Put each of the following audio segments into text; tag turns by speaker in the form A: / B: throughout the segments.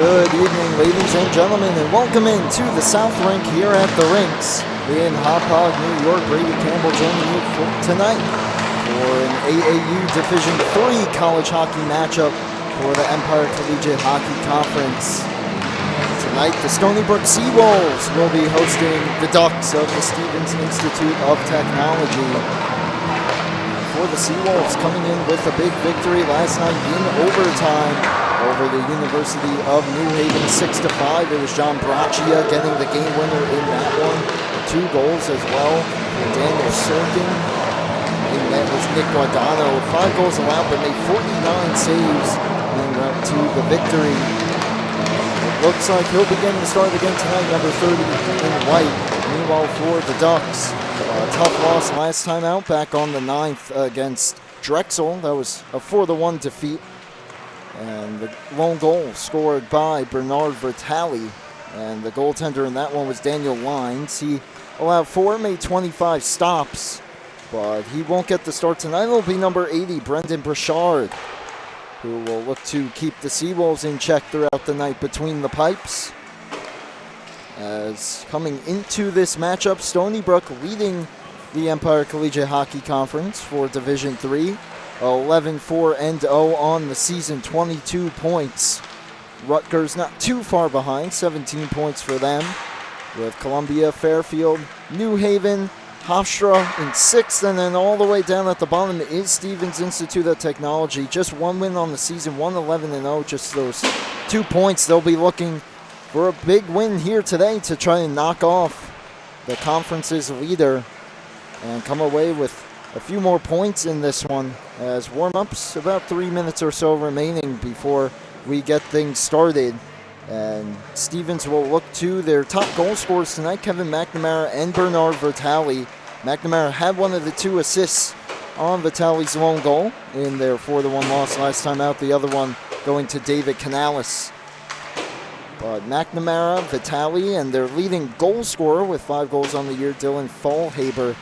A: Good evening, ladies and gentlemen, and welcome into the South Rink here at the Rinks in Hauppauge, New York. Brady Campbell joining you tonight for an AAU Division III college hockey matchup for the Empire Collegiate Hockey Conference. Tonight, the Stony Brook Seawolves will be hosting the Ducks of the Stevens Institute of Technology. For the Seawolves, coming in with a big victory last night in overtime over the University of New Haven, 6-5. It was John Braccia getting the game winner in that one. 2 goals as well for Daniel Sorkin. In net was Nick Guadano. 5 goals allowed, but made 49 saves en route to the victory. It looks like he'll be getting started again tonight, number 30 in white. Meanwhile, for the Ducks, a tough loss last time out, back on the 9th against Drexel. That was a 4-1 defeat. And the lone goal scored by Bernard Vertali. And the goaltender in that one was Daniel Lines. He allowed 4, made 25 stops. But he won't get the start tonight. It'll be number 80, Brendan Burchard, who will look to keep the Seawolves in check throughout the night between the pipes. As coming into this matchup, Stony Brook leading the Empire Collegiate Hockey Conference for Division III. 11-4-0 on the season, 22 points. Rutgers not too far behind, 17 points for them. With Columbia, Fairfield, New Haven, Hofstra in 6th, and then all the way down at the bottom is Stevens Institute of Technology. Just 1 win on the season, 1-11-0, just those 2 points. They'll be looking for a big win here today to try and knock off the conference's leader and come away with a few more points in this one, as warm-ups, about 3 minutes or so remaining before we get things started. And Stevens will look to their top goal scorers tonight, Kevin McNamara and Bernard Vertali. McNamara had one of the 2 assists on Vitali's lone goal in their 4-1 loss last time out, the other one going to David Canales. But McNamara, Vitali, and their leading goal scorer with 5 goals on the year, Dylan Fallhaber,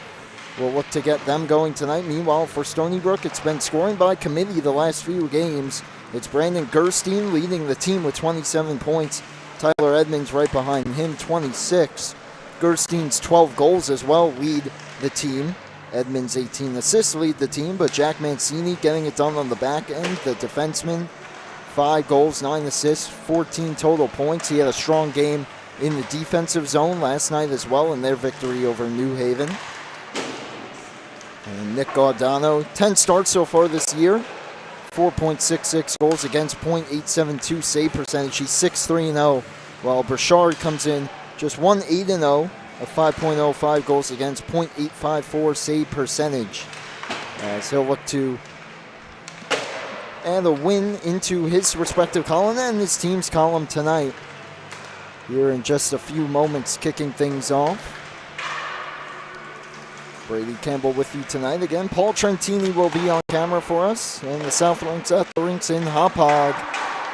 A: we'll look to get them going tonight. Meanwhile, for Stony Brook, it's been scoring by committee the last few games. It's Brandon Gerstein leading the team with 27 points. Tyler Edmonds right behind him, 26. Gerstein's 12 goals as well lead the team. Edmonds' 18 assists lead the team, but Jack Mancini getting it done on the back end. The defenseman, 5 goals, 9 assists, 14 total points. He had a strong game in the defensive zone last night as well in their victory over New Haven. And Nick Guadano, 10 starts so far this year, 4.66 goals against, .872 save percentage. He's 6-3-0, while Burchard comes in just 1-8-0, a 5.05 goals against, .854 save percentage. As he'll look to add a win into his respective column and his team's column tonight. Here in just a few moments, kicking things off. Brady Campbell with you tonight. Again, Paul Trentini will be on camera for us, and the South Rinks at the Rinks in Hauppauge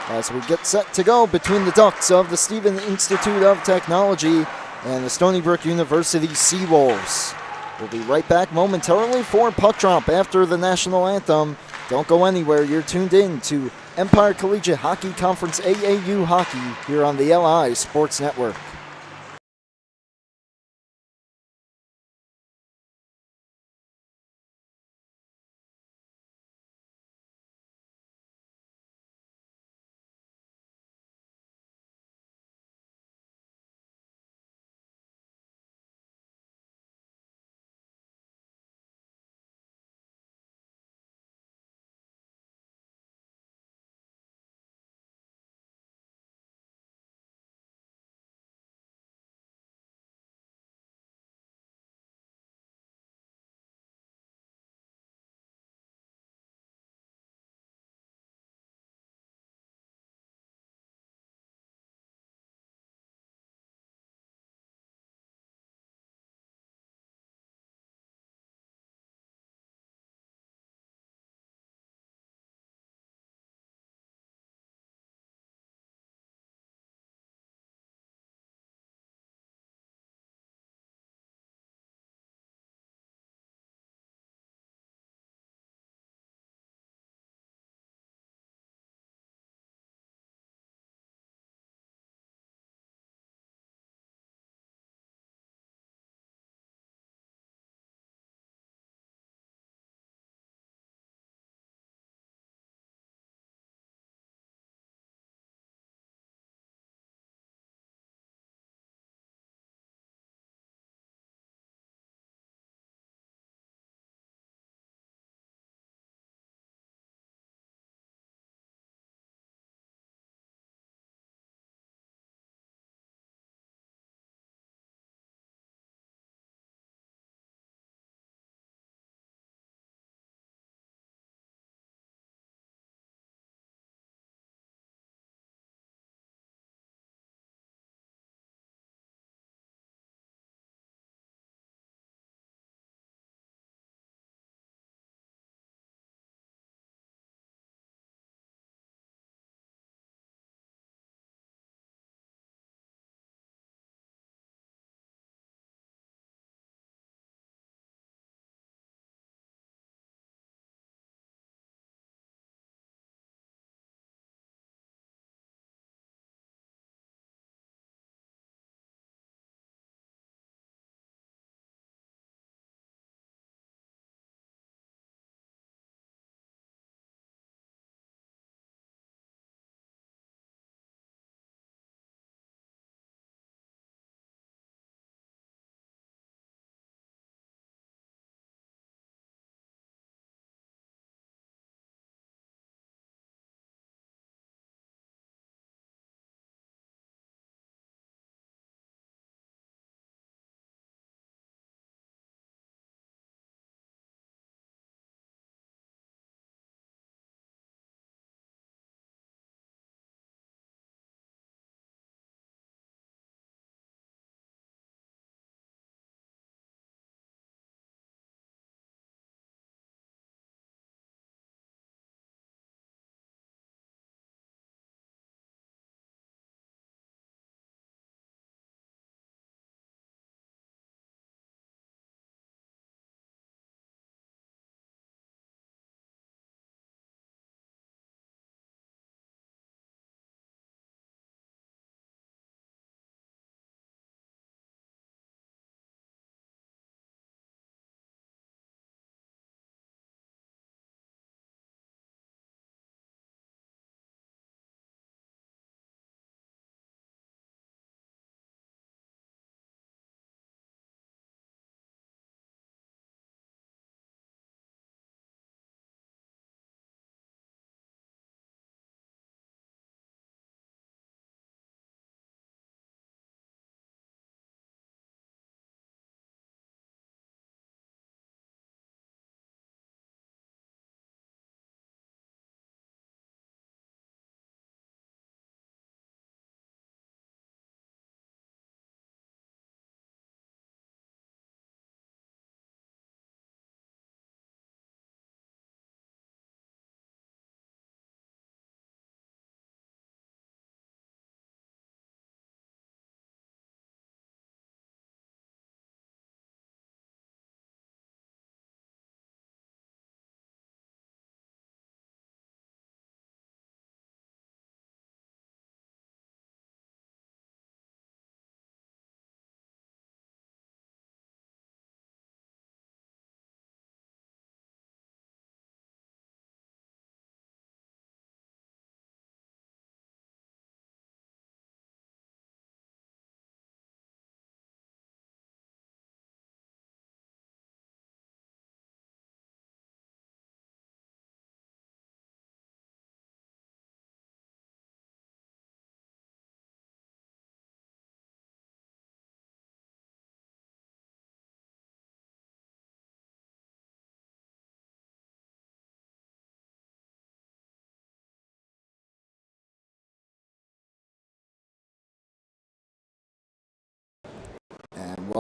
A: as we get set to go between the Ducks of the Stevens Institute of Technology and the Stony Brook University Seawolves. We'll be right back momentarily for puck drop after the national anthem. Don't go anywhere. You're tuned in to Empire Collegiate Hockey Conference AAU Hockey here on the LI Sports Network.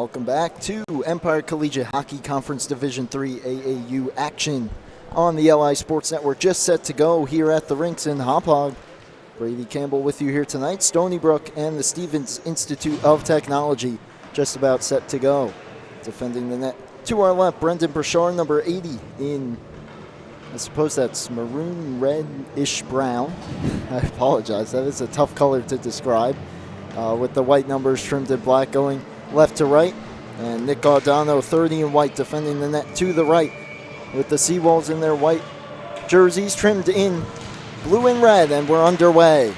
A: Welcome back to Empire Collegiate Hockey Conference Division III AAU action on the LI Sports Network. Just set to go here at the rinks in Hauppauge. Brady Campbell with you here tonight. Stony Brook and the Stevens Institute of Technology just about set to go. Defending the net to our left, Brendan Burchard, number 80 in, I suppose that's maroon, red-ish brown. I apologize, that is a tough color to describe. With the white numbers trimmed in black going left to right. And Nick Gaudano, 30 in white, defending the net to the right with the Seawolves in their white jerseys trimmed in blue and red, and we're underway.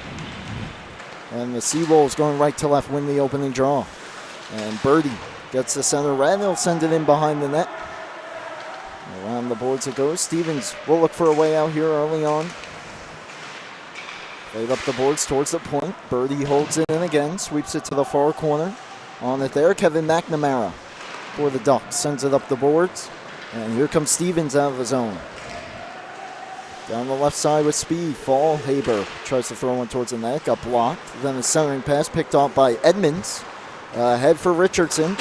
A: And the Seawolves going right to left win the opening draw. And Birdie gets the center red, he'll send it in behind the net. Around the boards it goes. Stevens will look for a way out here early on. Played up the boards towards the point. Birdie holds it in again, sweeps it to the far corner. On it there, Kevin McNamara for the Ducks. Sends it up the boards. And here comes Stevens out of the zone. Down the left side with speed. Fallhaber tries to throw one towards the net. Got blocked. Then a centering pass picked off by Edmonds. Head for Richardson.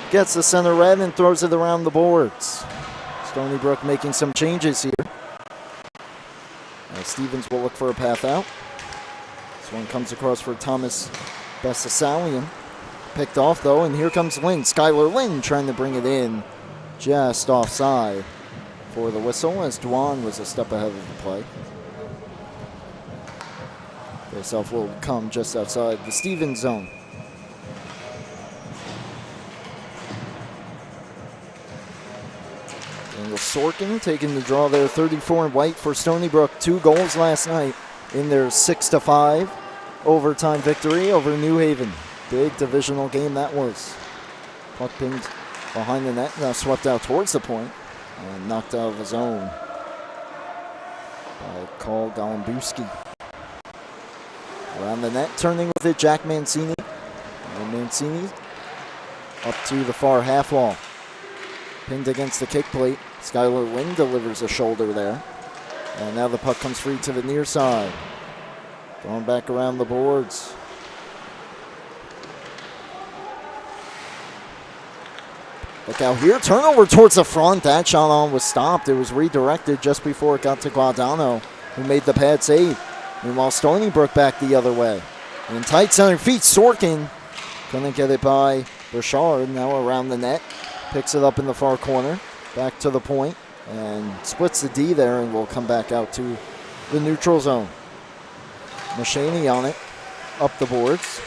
A: Gets the center red and throws it around the boards. Stony Brook making some changes here. Stevens will look for a path out. This one comes across for Thomas Bessasalian. Picked off though, and here comes Lynn. Skylar Lynn trying to bring it in. Just offside for the whistle as Dwan was a step ahead of the play. Faceoff will come just outside the Stevens zone. And Sorkin taking the draw there, 34 in white for Stony Brook. 2 goals last night in their 6-5 overtime victory over New Haven. Big divisional game that was. Puck pinned behind the net, now swept out towards the point and knocked out of the zone by Carl Golembuski. Around the net, turning with it, Jack Mancini. And Mancini up to the far half wall. Pinned against the kick plate. Skylar Lynn delivers a shoulder there. And now the puck comes free to the near side. Going back around the boards. Look out here, turnover towards the front. That shot on was stopped. It was redirected just before it got to Guadano, who made the pad save. Meanwhile, Stony Brook back the other way. In tight center feet, Sorkin couldn't get it by Burchard. Now around the net, picks it up in the far corner, back to the point, and splits the D there, and will come back out to the neutral zone. Mashaney on it, up the boards.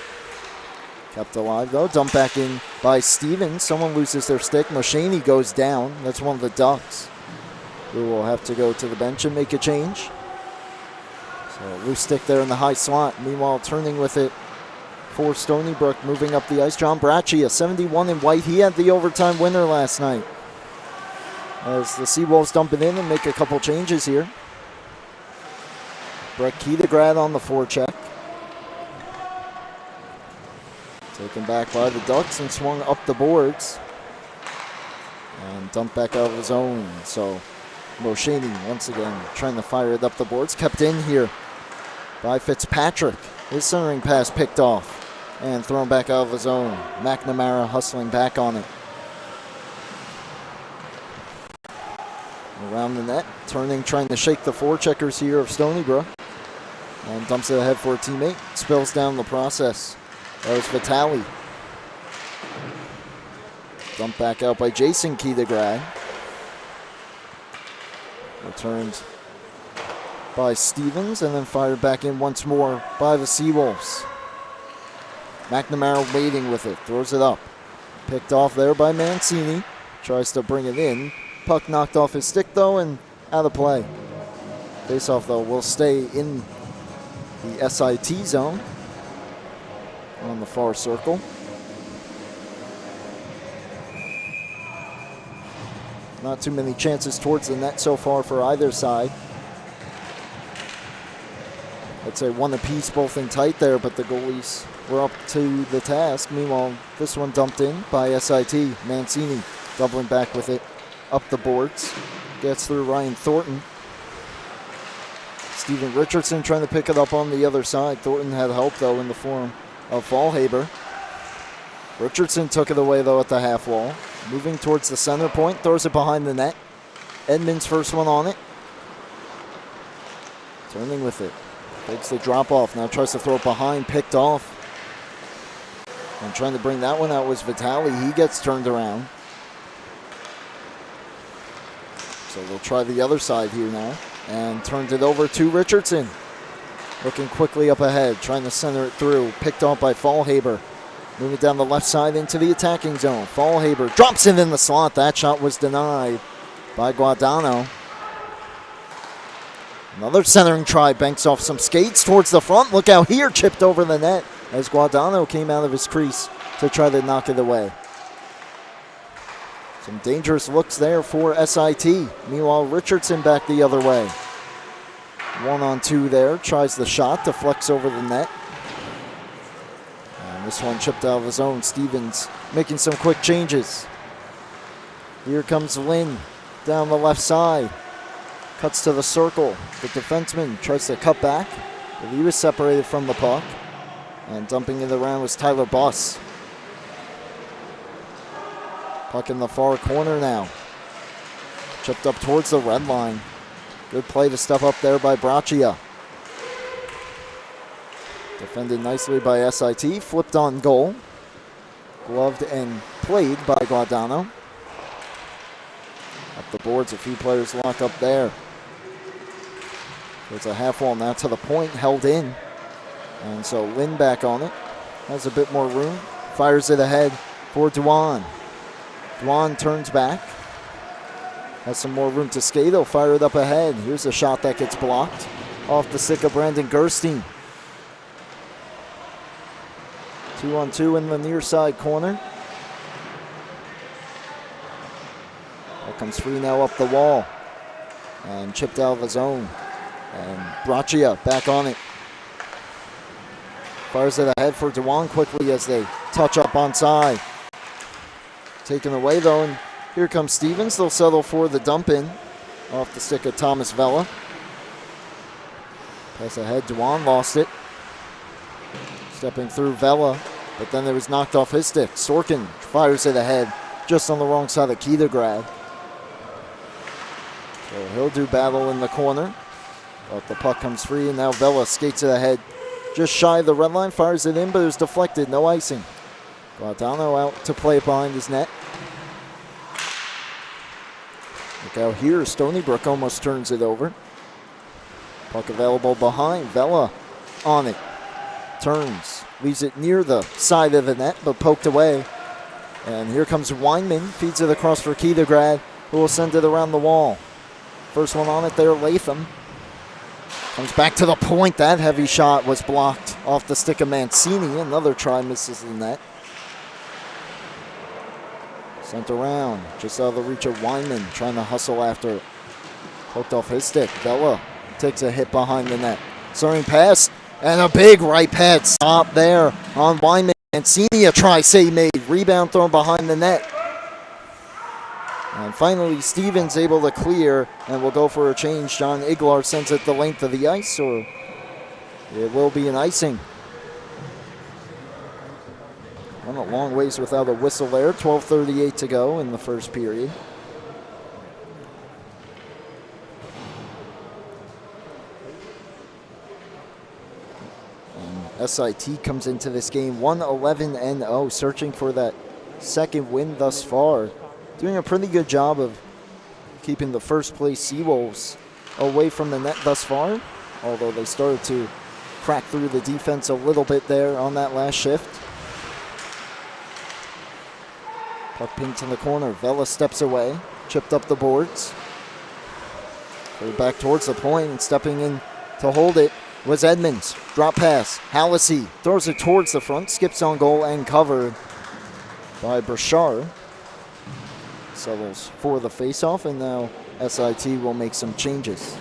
A: Kept alive though, dumped back in by Stevens. Someone loses their stick. Mashaney goes down. That's one of the Ducks, who will have to go to the bench and make a change. So loose stick there in the high slot. Meanwhile, turning with it for Stony Brook, moving up the ice. John Bracci, a 71 in white. He had the overtime winner last night. As the Seawolves dump it in and make a couple changes here. Brett Kedegrad on the forecheck. Taken back by the Ducks and swung up the boards. And dumped back out of the zone. So Moshaney once again trying to fire it up the boards. Kept in here by Fitzpatrick. His centering pass picked off and thrown back out of the zone. McNamara hustling back on it. Around the net, turning, trying to shake the forecheckers here of Stony Brook. And dumps it ahead for a teammate. Spills down the process. That was Vitali. Dumped back out by Jason Kedegrad. Returned by Stevens and then fired back in once more by the Seawolves. McNamara waiting with it, throws it up. Picked off there by Mancini. Tries to bring it in. Puck knocked off his stick though and out of play. Faceoff though will stay in the SIT zone on the far circle. Not too many chances towards the net so far for either side. I'd say one apiece, both in tight there, but the goalies were up to the task. Meanwhile, this one dumped in by SIT. Mancini doubling back with it up the boards. Gets through Ryan Thornton. Steven Richardson trying to pick it up on the other side. Thornton had help, though, in the form of Fallhaber. Richardson took it away, though, at the half wall. Moving towards the center point, throws it behind the net. Edmonds' first one on it. Turning with it. Takes the drop off. Now tries to throw it behind, picked off. And trying to bring that one out was Vitale. He gets turned around. So they'll try the other side here now. And turns it over to Richardson. Looking quickly up ahead, trying to center it through. Picked off by Fallhaber. Moving down the left side into the attacking zone. Fallhaber drops it in the slot. That shot was denied by Guadagno. Another centering try. Banks off some skates towards the front. Look out here. Chipped over the net as Guadagno came out of his crease to try to knock it away. Some dangerous looks there for SIT. Meanwhile, Richardson back the other way. 1-on-2 there. Tries the shot. Deflects over the net. And this one chipped out of his own. Stevens making some quick changes. Here comes Lynn down the left side. Cuts to the circle. The defenseman tries to cut back, but he was separated from the puck. And dumping it around was Tyler Buss. Puck in the far corner now. Chipped up towards the red line. Good play to step up there by Braccia. Defended nicely by SIT. Flipped on goal. Gloved and played by Guadagno. Up the boards, a few players lock up there. There's a half wall now to the point, held in. And so Lynn back on it. Has a bit more room. Fires it ahead for Dwan. Dwan turns back. Has some more room to skate. He'll fire it up ahead. Here's a shot that gets blocked off the stick of Brandon Gerstein. 2-on-2 in the near side corner. That comes free now up the wall. And chipped out of the zone. And Braccia back on it. Fires it ahead for Dwan quickly as they touch up on side. Taken away though, and here comes Stevens. They'll settle for the dump in off the stick of Thomas Vela. Pass ahead, Dwan lost it. Stepping through Vela, but then it was knocked off his stick. Sorkin fires it ahead, just on the wrong side of Kiedegrad. So he'll do battle in the corner, but the puck comes free, and now Vela skates it ahead. Just shy of the red line, fires it in, but it was deflected, no icing. Guadagno out to play behind his net. Look out here, Stony Brook almost turns it over. Puck available behind, Vela on it. Turns, leaves it near the side of the net, but poked away. And here comes Weinman, feeds it across for Kiedegrad, who will send it around the wall. First one on it there, Latham. Comes back to the point. That heavy shot was blocked off the stick of Mancini. Another try misses the net. Sent around, just out of the reach of Weinman, trying to hustle after it. Poked off his stick. Vela takes a hit behind the net. Starting pass, and a big right pad stop there on Weinman. Mancini, a try save made. Rebound thrown behind the net. And finally, Stevens able to clear, and will go for a change. John Iglar sends it the length of the ice, or it will be an icing. Went a long ways without a whistle there. 12:38 to go in the first period. And SIT comes into this game 1-11-0, searching for that second win thus far. Doing a pretty good job of keeping the first place Seawolves away from the net thus far, although they started to crack through the defense a little bit there on that last shift. Puck pinked in the corner. Vela steps away, chipped up the boards. Played back towards the point, and stepping in to hold it was Edmonds. Drop pass. Hallisey throws it towards the front, skips on goal and covered by Brashar. Settles for the faceoff, and now SIT will make some changes.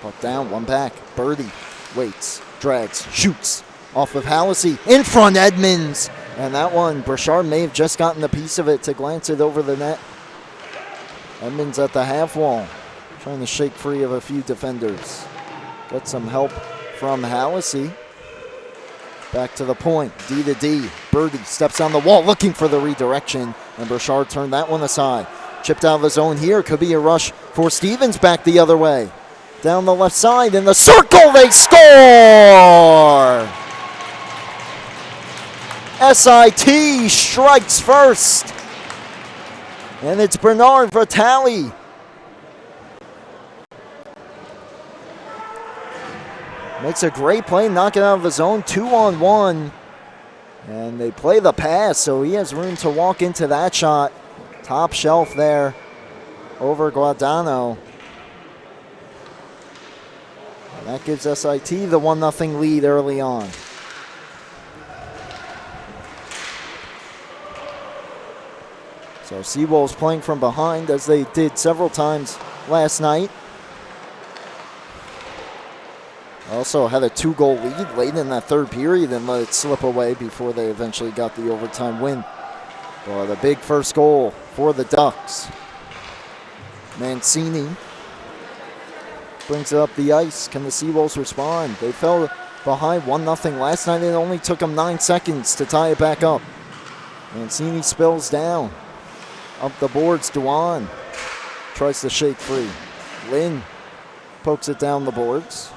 A: Puck down, one back. Birdie waits, drags, shoots off of Hallisey. In front, Edmonds. And that one, Brashard may have just gotten a piece of it to glance it over the net. Edmonds at the half wall, trying to shake free of a few defenders. Get some help from Hallisey. Back to the point, D to D. Birdie steps on the wall looking for the redirection, and Burchard turned that one aside. Chipped out of the zone here, could be a rush for Stevens back the other way. Down the left side, in the circle, they score! SIT strikes first, and it's Bernard Vitale. Makes a great play, knock it out of the zone, 2-on-1. And they play the pass, so he has room to walk into that shot. Top shelf there over Guadagno. And that gives SIT the 1-0 lead early on. So Seawolves playing from behind as they did several times last night. Also had a 2-goal lead late in that third period and let it slip away before they eventually got the overtime win. But a big first goal for the Ducks. Mancini brings it up the ice. Can the Seawolves respond? They fell behind 1-0 last night. It only took them 9 seconds to tie it back up. Mancini spills down. Up the boards, Duan tries to shake free. Lynn pokes it down the boards.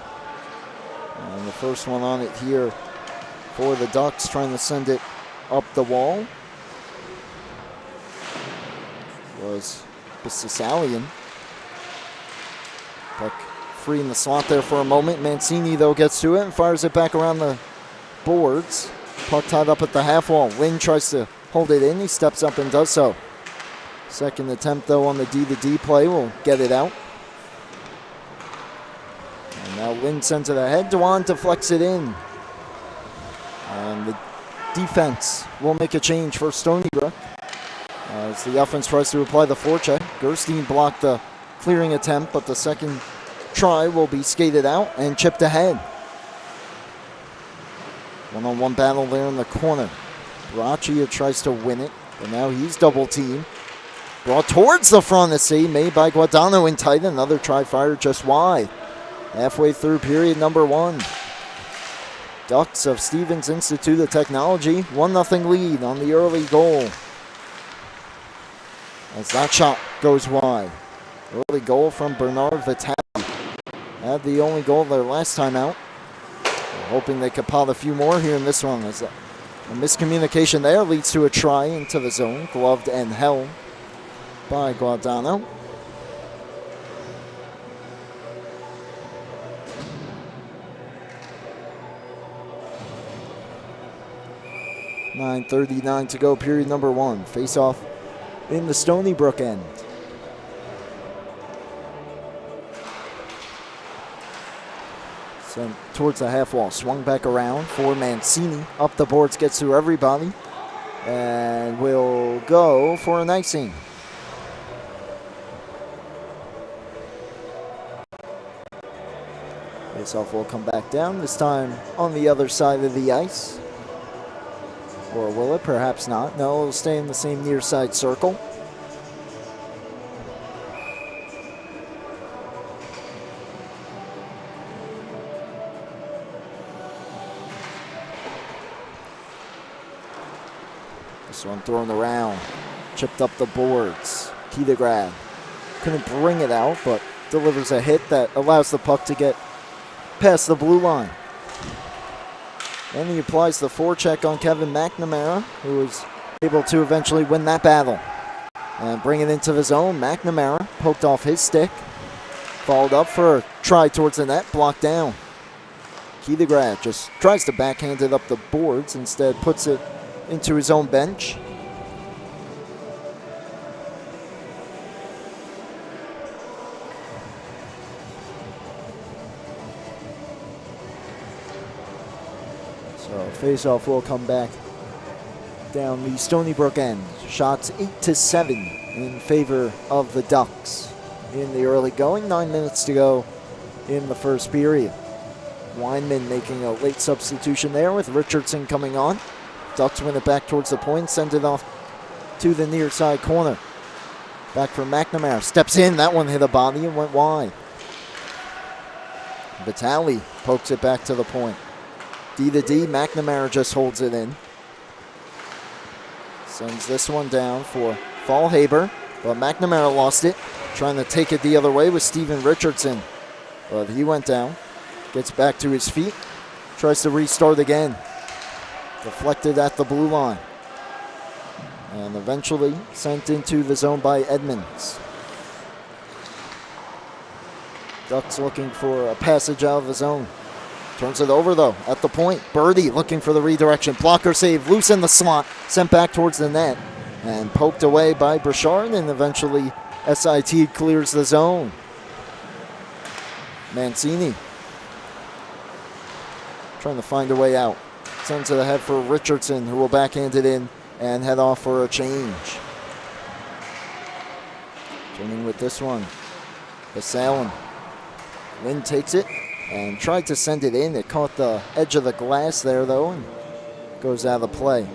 A: And the first one on it here for the Ducks, trying to send it up the wall, was Bissasalian. Puck free in the slot there for a moment. Mancini, though, gets to it and fires it back around the boards. Puck tied up at the half wall. Lynn tries to hold it in. He steps up and does so. Second attempt, though, on the D-to-D play will get it out. And now Lynn sends it ahead. Dewan deflects it in. And the defense will make a change for Stony Brook as the offense tries to apply the forecheck. Gerstein blocked the clearing attempt, but the second try will be skated out and chipped ahead. One-on-one battle there in the corner. Braccia tries to win it, but now he's double-teamed. Brought towards the front of C, made by Guadagno in tight. Another try fired just wide. Halfway through period number 1. Ducks of Stevens Institute of Technology, 1-0 lead on the early goal. As that shot goes wide. Early goal from Bernard Vitale. Had the only goal their last time out. We're hoping they could pot a few more here in this one. As a miscommunication there leads to a try into the zone, gloved and held by Guadagno. .39 to go, period number 1. Face off in the Stony Brook end. Sent towards the half wall, swung back around for Mancini. Up the boards, gets through everybody, and will go for an icing. Face-off will come back down, this time on the other side of the ice. Or will it? Perhaps not. No, it'll stay in the same near side circle. This one thrown around. Chipped up the boards. Kidegrad couldn't bring it out, but delivers a hit that allows the puck to get past the blue line. And he applies the forecheck on Kevin McNamara, who was able to eventually win that battle. And bring it into the zone. McNamara poked off his stick. Followed up for a try towards the net, blocked down. Kidegrad just tries to backhand it up the boards, instead puts it into his own bench. So face-off will come back down the Stony Brook end. Shots 8-7 in favor of the Ducks in the early going. 9 minutes to go in the first period. Weinman making a late substitution there with Richardson coming on. Ducks win it back towards the point, send it off to the near side corner. Back for McNamara. Steps in. That one hit a body and went wide. Vitale pokes it back to the point. D to D. McNamara just holds it in. Sends this one down for Fallhaber. But McNamara lost it. Trying to take it the other way with Steven Richardson. But he went down. Gets back to his feet. Tries to restart again. Deflected at the blue line. And eventually sent into the zone by Edmonds. Ducks looking for a passage out of the zone. Turns it over though at the point. Birdie looking for the redirection. Blocker save, loose in the slot. Sent back towards the net. And poked away by Burchard, and eventually SIT clears the zone. Mancini trying to find a way out. Sends it ahead for Richardson, who will backhand it in and head off for a change. Turning with this one. Basalin. Lynn takes it and tried to send it in. It caught the edge of the glass there, though, and goes out of play.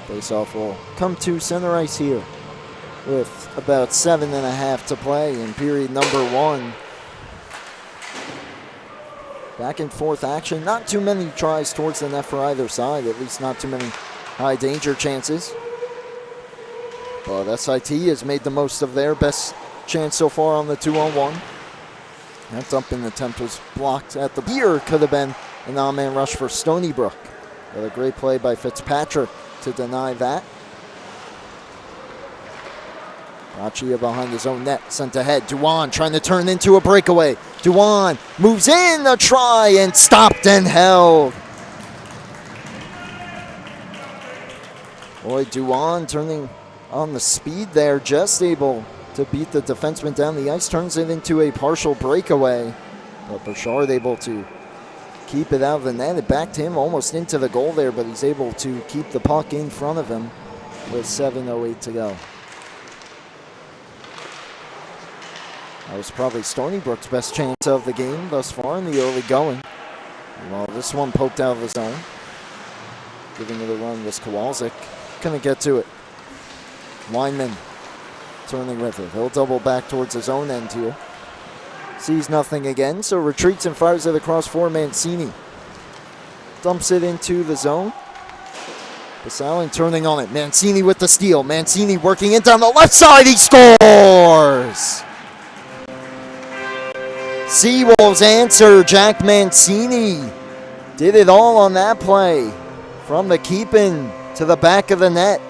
A: Faceoff will come to center ice here with about 7.5 to play in period number 1. Back and forth action. Not too many tries towards the net for either side. At least not too many high danger chances. But SIT has made the most of their best chance so far on the 2-on-1. That dumping attempt was blocked at the pier. Could have been an on-man rush for Stony Brook. But a great play by Fitzpatrick to deny that. Raccia behind his own net, sent ahead. Duan trying to turn into a breakaway. Duan moves in a try and stopped and held. Boy, Duan turning on the speed there, just able to beat the defenseman down the ice. Turns it into a partial breakaway. But Burchard able to keep it out of the net. It backed him almost into the goal there, but he's able to keep the puck in front of him with 7:08 to go. That was probably Stony Brook's best chance of the game thus far in the early going. Well, this one poked out of the zone. Giving it a run was Kowalczyk. Couldn't get to it. Weinman turning with it. He'll double back towards his own end here. Sees nothing again, so retreats and fires it across for Mancini. Dumps it into the zone. Basalin turning on it. Mancini with the steal. Mancini working it down the left side. He scores! Seawolves answer. Jack Mancini did it all on that play. From the keep-in to the back of the net.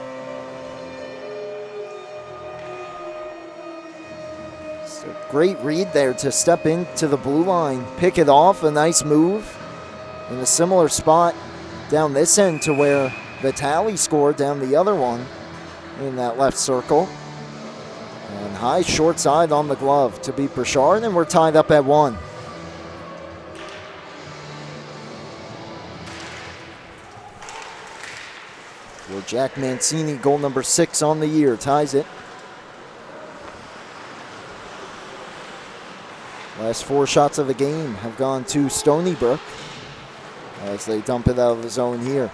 A: Great read there to step into the blue line, pick it off, a nice move. In a similar spot down this end to where Vitale scored down the other one in that left circle. And high short side on the glove to beat Burchard, and we're tied up at 1. Well, Jack Mancini, goal number 6 on the year, ties it. Last 4 shots of the game have gone to Stony Brook as they dump it out of the zone here.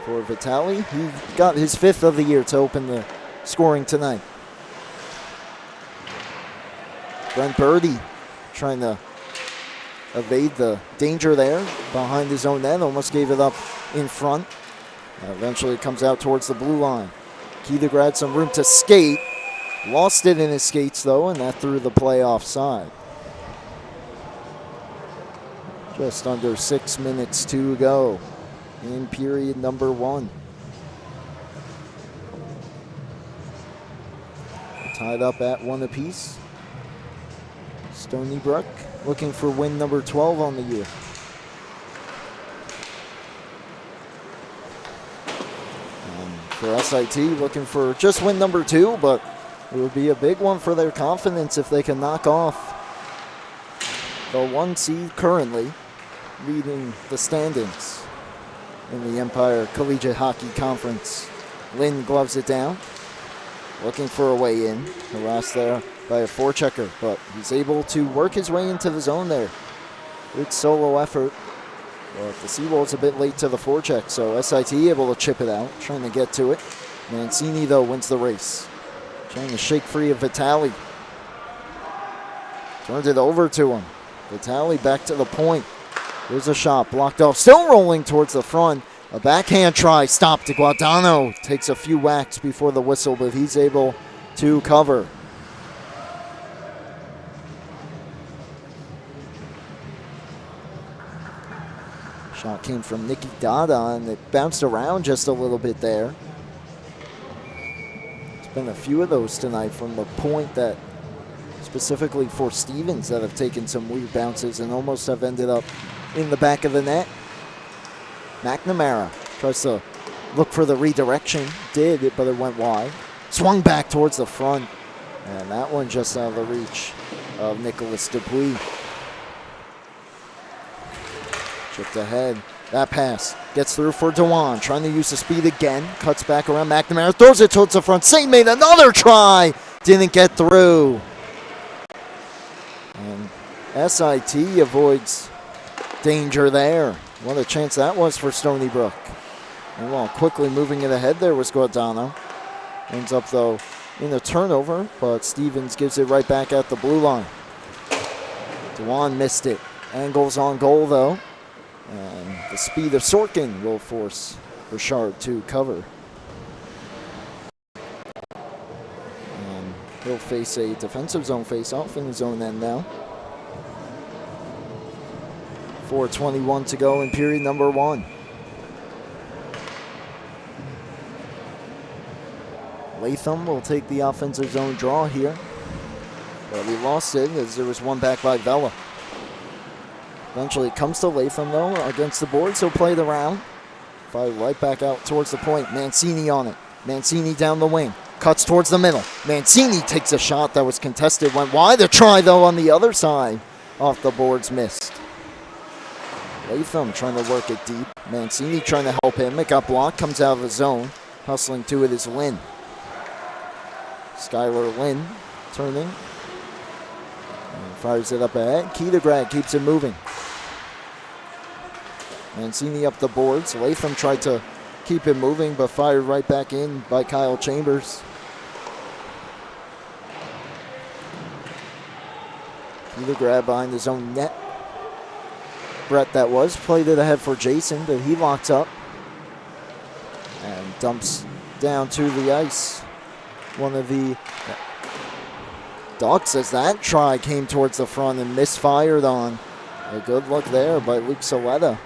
A: For Vitale, he got his 5th of the year to open the scoring tonight. Brent Birdie trying to evade the danger there behind his own net. Almost gave it up in front. Eventually comes out towards the blue line. Keithograd had some room to skate. Lost it in his skates, though, and that threw the play offside. Just under 6 minutes to go in period number 1. Tied up at 1 apiece. Stony Brook looking for win number 12 on the year. And for SIT, looking for just win number 2, but it would be a big one for their confidence if they can knock off the 1 seed currently leading the standings in the Empire Collegiate Hockey Conference. Lynn gloves it down, looking for a way in. Harassed there by a forechecker, but he's able to work his way into the zone there. Good solo effort. But the Seawolves a bit late to the forecheck, so SIT able to chip it out, trying to get to it. Mancini, though, wins the race. Trying to shake free of Vitali. Turned it over to him. Vitali back to the point. Here's a shot, blocked off, still rolling towards the front. A backhand try, stopped. Guadano takes a few whacks before the whistle, but he's able to cover. Shot came from Nicky Dada, and it bounced around just a little bit there. There's been a few of those tonight from the point that specifically for Stevens that have taken some weird bounces and almost have ended up in the back of the net. McNamara tries to look for the redirection, did it, but it went wide. Swung back towards the front, and that one just out of the reach of Nicolas Dupuis. Chipped ahead. That pass gets through for Dewan, trying to use the speed again. Cuts back around McNamara, throws it towards the front. Saint made another try, didn't get through. And SIT avoids danger there. What a chance that was for Stony Brook. And while quickly moving it ahead there was Guadano. Ends up, though, in a turnover, but Stevens gives it right back at the blue line. Dewan missed it. Angles on goal, though. And the speed of Sorkin will force Richard to cover. And he'll face a defensive zone face-off in his own end now. 4:21 to go in period number 1. Latham will take the offensive zone draw here. But he lost it as there was one back by Vela. Eventually it comes to Latham, though, against the boards. He'll play it around. Fire right back out towards the point. Mancini on it. Mancini down the wing. Cuts towards the middle. Mancini takes a shot that was contested. Went wide. A try, though, on the other side. Off the boards, missed. Latham trying to work it deep. Mancini trying to help him. It got blocked. Comes out of the zone. Hustling to it is Lynn. Skylar Lynn turning. And fires it up ahead. Kedegrad keeps it moving. Mancini up the boards. Latham tried to keep it moving, but fired right back in by Kyle Chambers. Kedegrad behind his own net. Brett that was. Played it ahead for Jason, but he locks up. And dumps down to the ice. One of the Doc says that try came towards the front and misfired on. A good look there by Luke Saletta.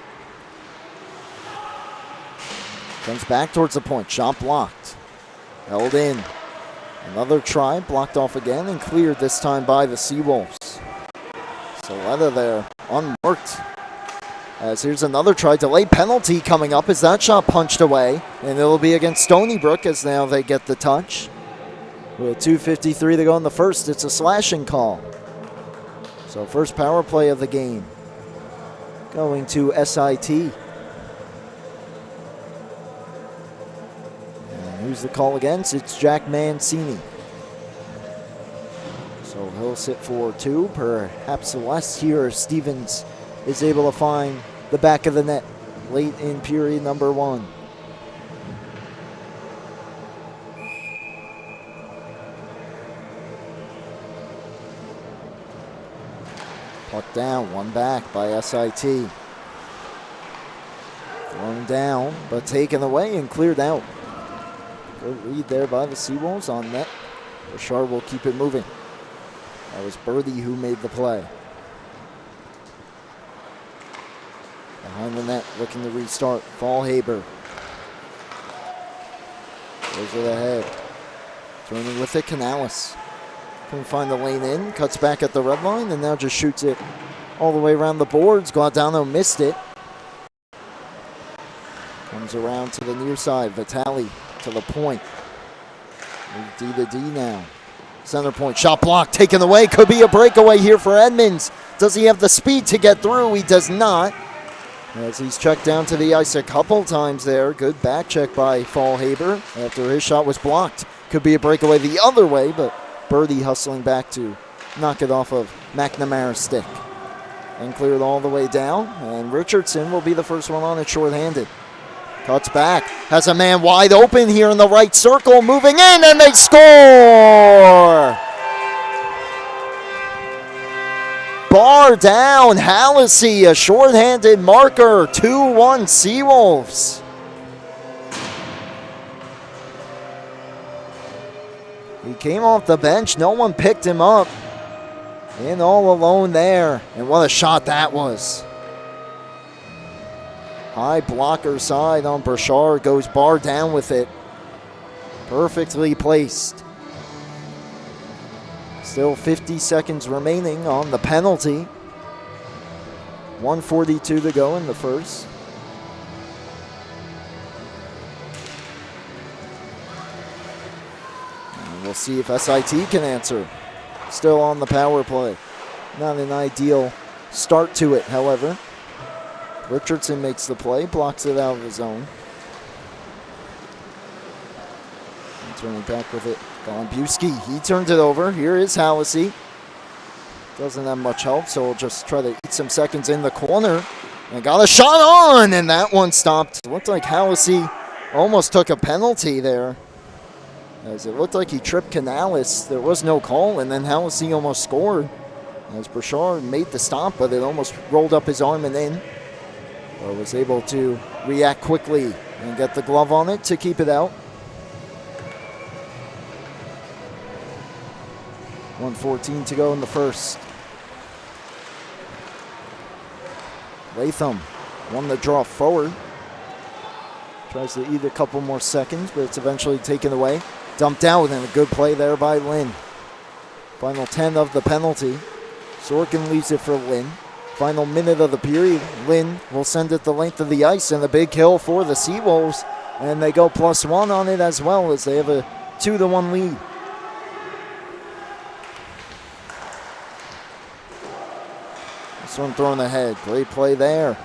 A: Comes back towards the point. Shot blocked. Held in. Another try. Blocked off again and cleared this time by the Seawolves. Saletta there. Unmarked. As here's another try. Delayed penalty coming up as that shot punched away. And it'll be against Stony Brook as now they get the touch. With 2:53 to go in the first, it's a slashing call. So first power play of the game going to SIT. And who's the call against? It's Jack Mancini. So he'll sit for 2, perhaps less here. Stevens is able to find the back of the net late in period number 1. Puck down, one back by SIT. Thrown down, but taken away and cleared out. Good read there by the Seawolves on net. Bouchard will keep it moving. That was Birdie who made the play. Behind the net, looking to restart. Fallhaber. Goes it ahead. Turning with it, Canales. Couldn't find the lane in, cuts back at the red line, and now just shoots it all the way around the boards. Guadano missed it. Comes around to the near side. Vitali to the point. D to D now. Center point, shot blocked, taken away. Could be a breakaway here for Edmonds. Does he have the speed to get through? He does not. As he's checked down to the ice a couple times there. Good back check by Fallhaber after his shot was blocked. Could be a breakaway the other way, but Birdie hustling back to knock it off of McNamara's stick. and cleared all the way down. And Richardson will be the first one on it shorthanded. Cuts back, has a man wide open here in the right circle, moving in, and they score! Bar down, Hallisey, a shorthanded marker, 2-1 Seawolves. He came off the bench, no one picked him up. In all alone there, and what a shot that was. High blocker side on Burchard, goes bar down with it. Perfectly placed. Still 50 seconds remaining on the penalty. 1:42 to go in the first. And we'll see if SIT can answer. Still on the power play. Not an ideal start to it, however. Richardson makes the play, blocks it out of the zone. And turning back with it. Buski, he turned it over. Here is Hallisey. Doesn't have much help, so we'll just try to eat some seconds in the corner. And got a shot on, and that one stopped. It looked like Hallisey almost took a penalty there, as it looked like he tripped Canales. There was no call, and then Hallisey almost scored as Burchard made the stop, but it almost rolled up his arm and in. Or was able to react quickly and get the glove on it to keep it out. 1:14 to go in the first. Latham won the draw forward. Tries to eat a couple more seconds, but it's eventually taken away. Dumped out, and a good play there by Lynn. Final 10 of the penalty. Sorkin leaves it for Lynn. Final minute of the period. Lynn will send it the length of the ice, and a big kill for the Seawolves. And they go +1 on it as well, as they have a 2-1 lead. This one thrown ahead. Great play there.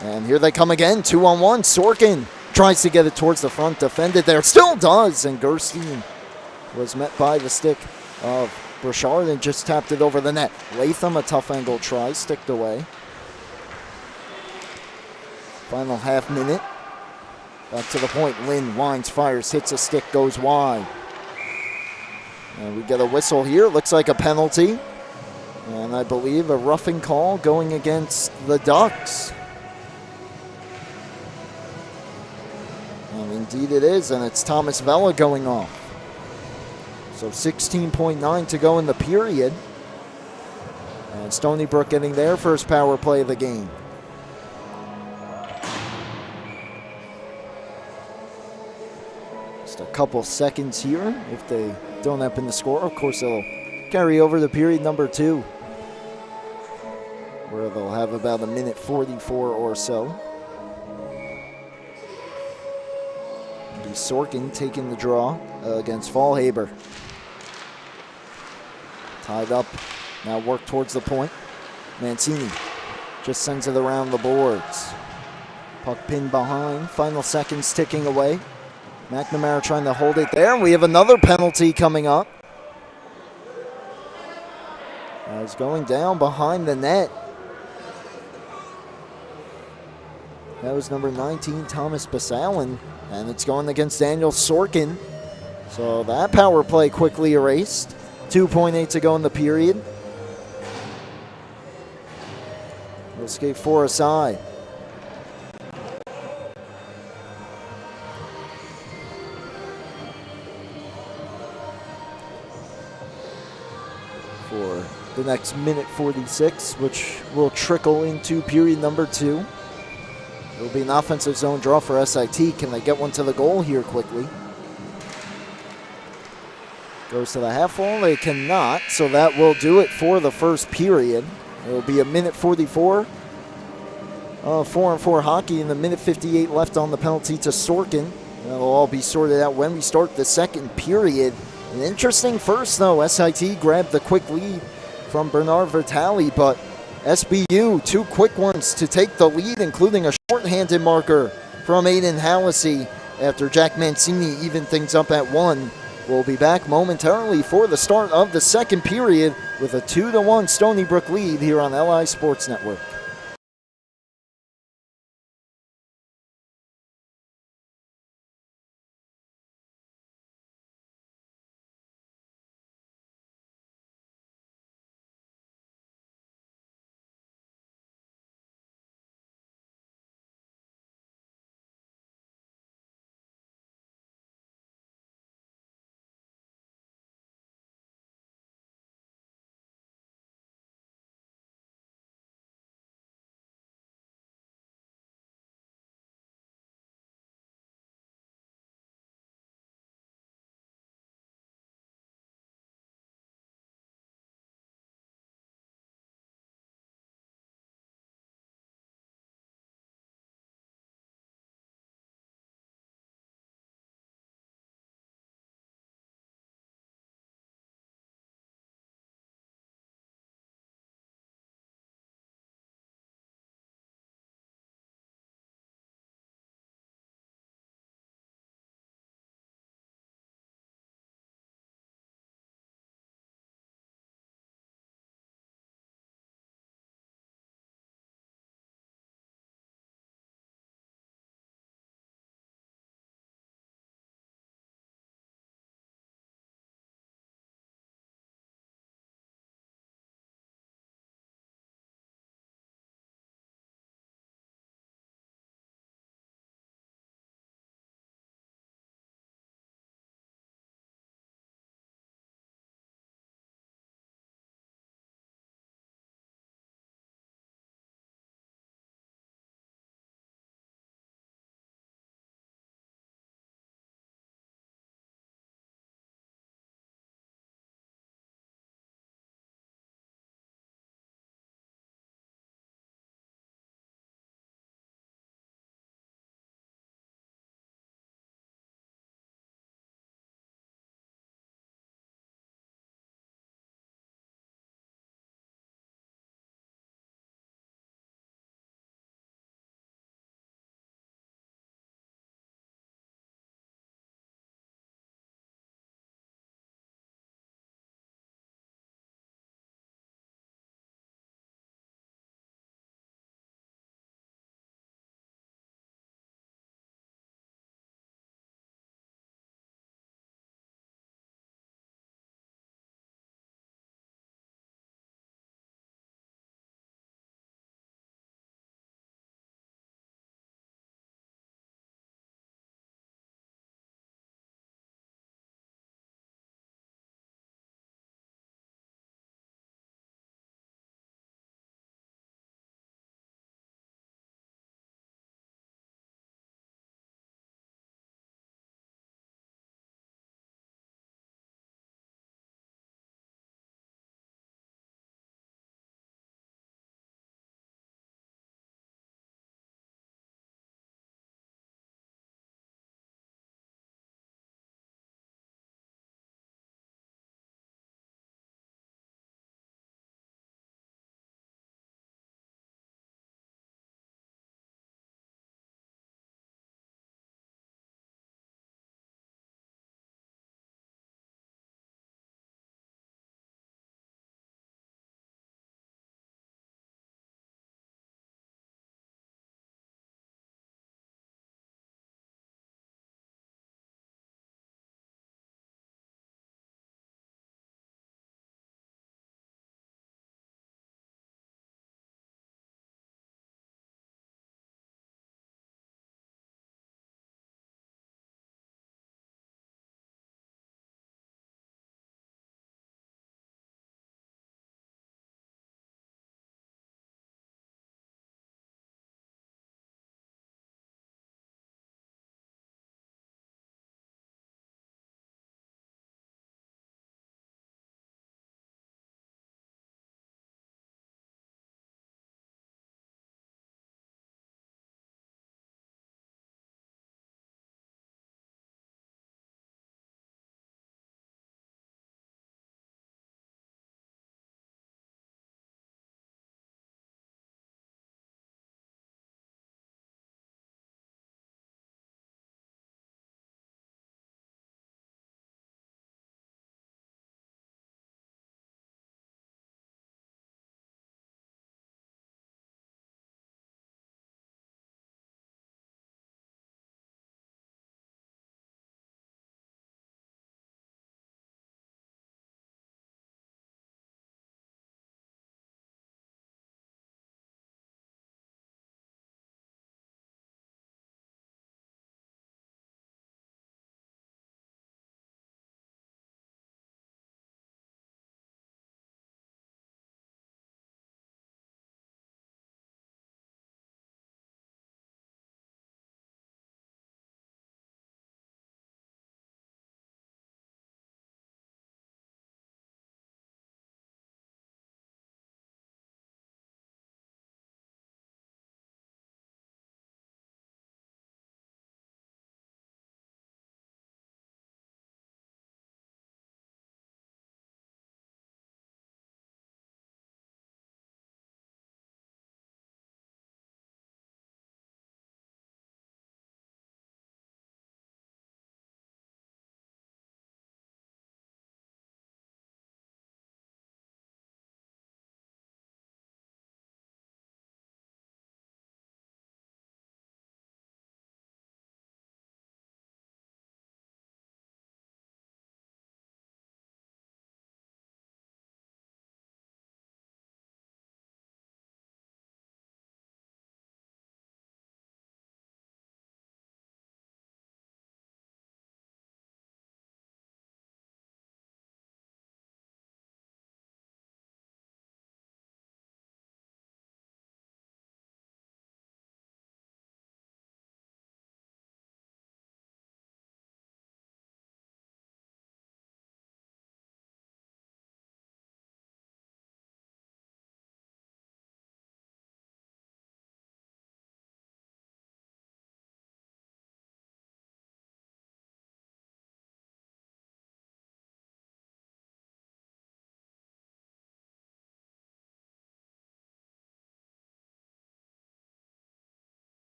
A: And here they come again. 2-on-1. Sorkin tries to get it towards the front. Defended there. Still does. And Gerstein was met by the stick of Burchard and just tapped it over the net. Latham, a tough angle try. Sticked away. Final half minute. Back to the point. Lynn winds, fires, hits a stick, goes wide. And we get a whistle here. Looks like a penalty. And I believe a roughing call going against the Ducks. And indeed it is, and it's Thomas Vella going off. So 16.9 to go in the period. And Stony Brook getting their first power play of the game. Just a couple seconds here if they don't happen to score. Of course, they'll carry over to period number 2, where they'll have about 1:44 or so. It'll be Sorkin taking the draw against Fallhaber. Tied up, now work towards the point. Mancini just sends it around the boards. Puck pinned behind, final seconds ticking away. McNamara trying to hold it there. We have another penalty coming up. As going down behind the net. That was number 19, Thomas Basalin, and it's going against Daniel Sorkin. So that power play quickly erased. 2.8 to go in the period. We'll skate 4 aside. For the next minute 46, which will trickle into period number 2. It'll be an offensive zone draw for SIT. Can they get one to the goal here quickly? Goes to the half wall. They cannot, so that will do it for the first period. It'll be a minute 44. 4-on-4 hockey, and the minute 58 left on the penalty to Sorkin. That'll all be sorted out when we start the second period. An interesting first, though. SIT grabbed the quick lead from Bernard Vitale, but SBU, 2 quick ones to take the lead, including a short-handed marker from Aiden Hallisey after Jack Mancini evened things up at 1. We'll be back momentarily for the start of the second period with a 2-1 Stony Brook lead here on LI Sports Network.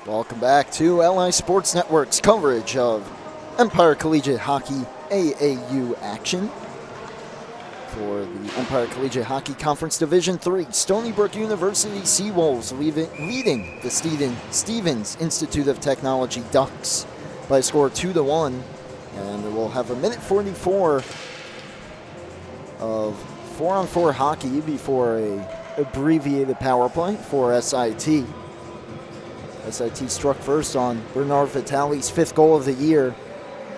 A: Welcome back to LI Sports Network's coverage of Empire Collegiate Hockey AAU action. For the Empire Collegiate Hockey Conference Division III, Stony Brook University Seawolves leading the Stevens Institute of Technology Ducks by a score of 2-1. And we'll have a minute 44 of 4-on-4 hockey before a abbreviated power play for SIT. SIT struck first on Bernard Vitale's 5th goal of the year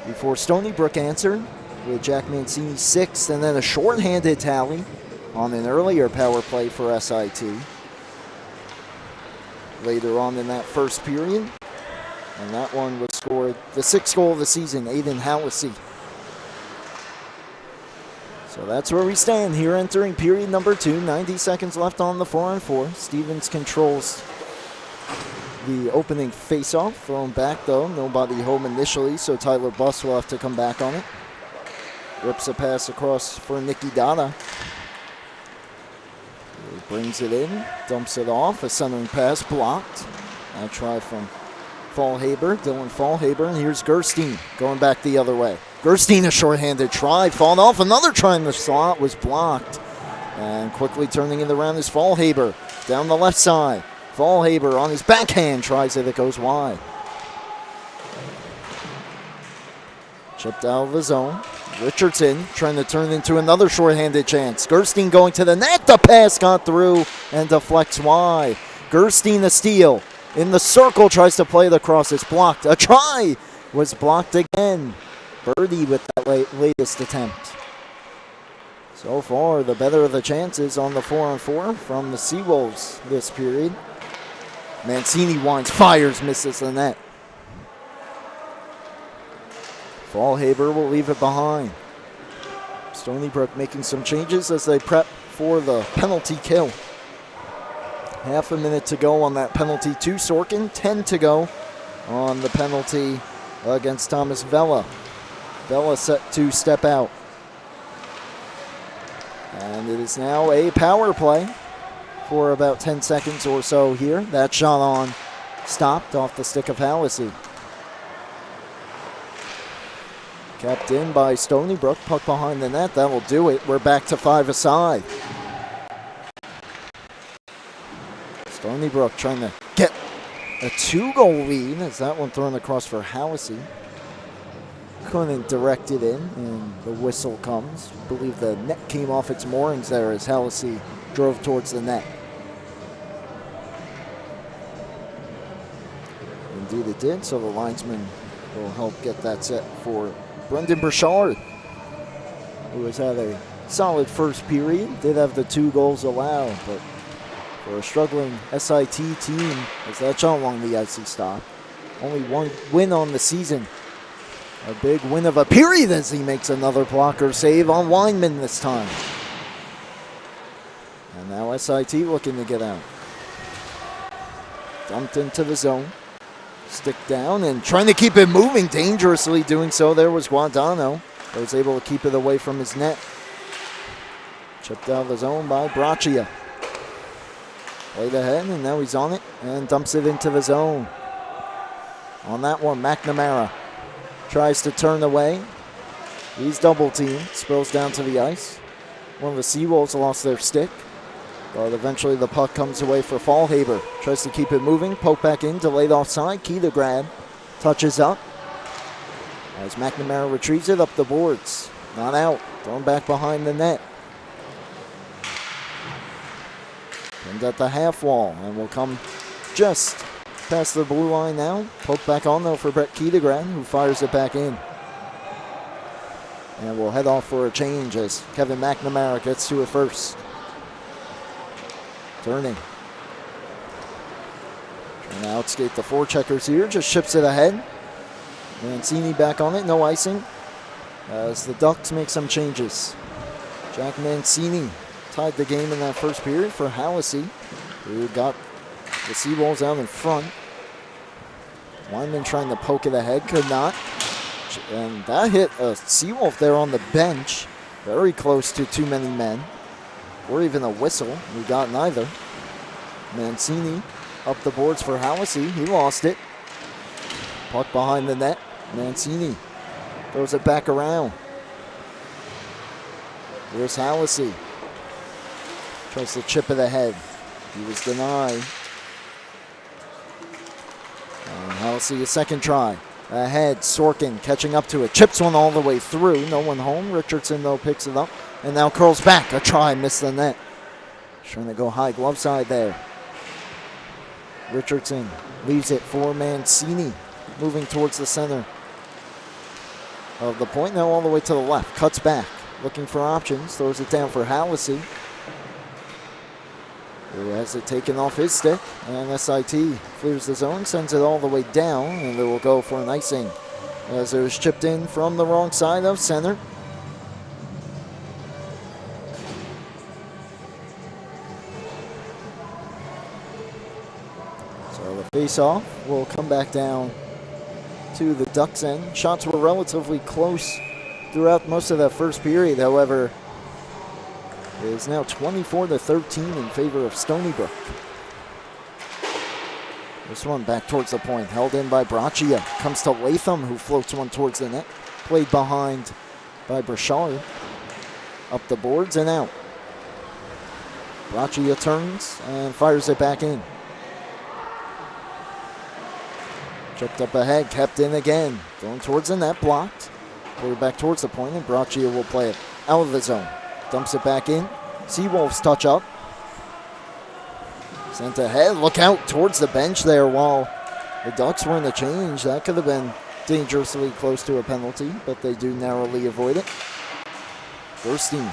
A: before Stony Brook answered with Jack Mancini's 6th, and then a shorthanded tally on an earlier power play for SIT. Later on in that first period, and that one was scored the 6th goal of the season, Aiden Hallisey. So that's where we stand here entering period number 2. 90 seconds left on the 4-on-4. Stevens controls the opening faceoff. Thrown back though, nobody home initially, so Tyler Buss will have to come back on it. Rips a pass across for Nicky Dada. He brings it in, dumps it off, a centering pass blocked. Now try from Dylan Fallhaber, and here's Gerstein going back the other way. Gerstein, a shorthanded try, falling off. Another try in the slot was blocked. And quickly turning it around is Fallhaber down the left side. Fallhaber on his backhand tries it goes wide. Chipped out of the zone. Richardson trying to turn into another shorthanded chance. Gerstein going to the net. The pass got through and deflects wide. Gerstein a steal. In the circle, tries to play it across. It's blocked. A try was blocked again. Birdie with that latest attempt. So far, the better of the chances on the 4-on-4 from the Seawolves this period. Mancini winds, fires, misses the net. Fallhaber will leave it behind. Stony Brook making some changes as they prep for the penalty kill. Half a minute to go on that penalty to Sorkin. 10 to go on the penalty against Thomas Vela. Vela set to step out. And it is now a power play for about 10 seconds or so here. That shot on stopped off the stick of Hallisey. Kept in by Stony Brook. Puck behind the net. That will do it. We're back to 5 aside. Stony Brook trying to get a 2-goal lead as that one thrown across for Hallisey. Couldn't direct it in, and the whistle comes. I believe the net came off its moorings there as Hallisey drove towards the net. Indeed it did, so the linesman will help get that set for Brendan Burchard, who has had a solid first period. Did have the 2 goals allowed, but for a struggling SIT team, as that shot along the icy stop. Only 1 win on the season. A big win of a period as he makes another blocker save on Weinman this time. And now SIT looking to get out. Dumped into the zone. Stick down and trying to keep it moving, dangerously doing so. There was Guadano, but was able to keep it away from his net. Chipped out of the zone by Braccia. Played ahead, and now he's on it and dumps it into the zone. On that one, McNamara tries to turn away. He's double teamed, spills down to the ice. One of the Seawolves lost their stick, but eventually the puck comes away for Fallhaber. Tries to keep it moving, poke back in, delayed offside. Key to grab, touches up as McNamara retrieves it up the boards. Not out, thrown back behind the net. Pinned at the half wall and will come just past the blue line now. Poke back on though for Brett Kiedegran, who fires it back in. And we'll head off for a change as Kevin McNamara gets to it first. Turning. Trying to outskate the forecheckers here, just ships it ahead. Mancini back on it, no icing. As the Ducks make some changes. Jack Mancini tied the game in that first period for Hallisey, who got the Seawolves out in front. Weinman trying to poke it ahead, could not. And that hit a Seawolf there on the bench. Very close to too many men. Or even a whistle. We got neither. Mancini up the boards for Hallisey. He lost it. Puck behind the net. Mancini throws it back around. Here's Hallisey. Tries to chip it ahead. He was denied. And Hallisey, a second try. Ahead, Sorkin catching up to it. Chips one all the way through. No one home. Richardson, though, picks it up. And now curls back. A try, missed the net. Trying to go high glove side there. Richardson leaves it for Mancini. Moving towards the center of the point. Now all the way to the left. Cuts back. Looking for options. Throws it down for Hallisey, who has it taken off his stick. And SIT clears the zone. Sends it all the way down. And they will go for an icing as it was chipped in from the wrong side of center. So the face-off will come back down to the Ducks' end. Shots were relatively close throughout most of that first period. However, it is now 24-13 in favor of Stony Brook. This one back towards the point, held in by Braccia. Comes to Latham, who floats one towards the net. Played behind by Brashard. Up the boards and out. Braccia turns and fires it back in. Chipped up ahead, kept in again. Going towards the net, blocked. Played back towards the point, and Braccia will play it out of the zone. Dumps it back in. Seawolves touch up. Sent ahead. Look out towards the bench there while the Ducks were in the change. That could have been dangerously close to a penalty, but they do narrowly avoid it. Gerstein.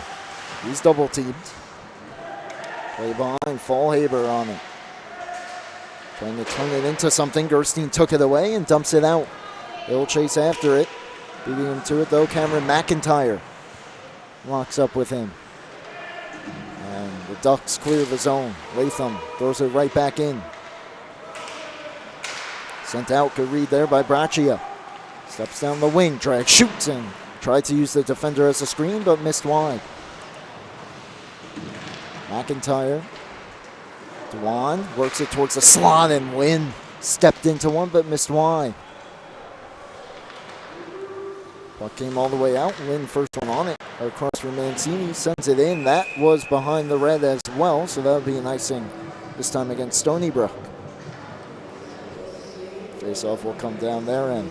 A: He's double teamed. Play behind. Fallhaber on it. Trying to turn it into something. Gerstein took it away and dumps it out. They'll chase after it. Beating him to it, though, Cameron McIntyre locks up with him. And the Ducks clear the zone. Latham throws it right back in. Sent out, good read there by Braccia. Steps down the wing, drag, shoots, and tried to use the defender as a screen, but missed wide. McIntyre. Dwan works it towards the slot, and Lynn stepped into one, but missed wide. Puck came all the way out. Lynn first one on it. Across from Mancini. Sends it in. That was behind the red as well. So that would be an icing this time against Stony Brook. Face-off will come down their end.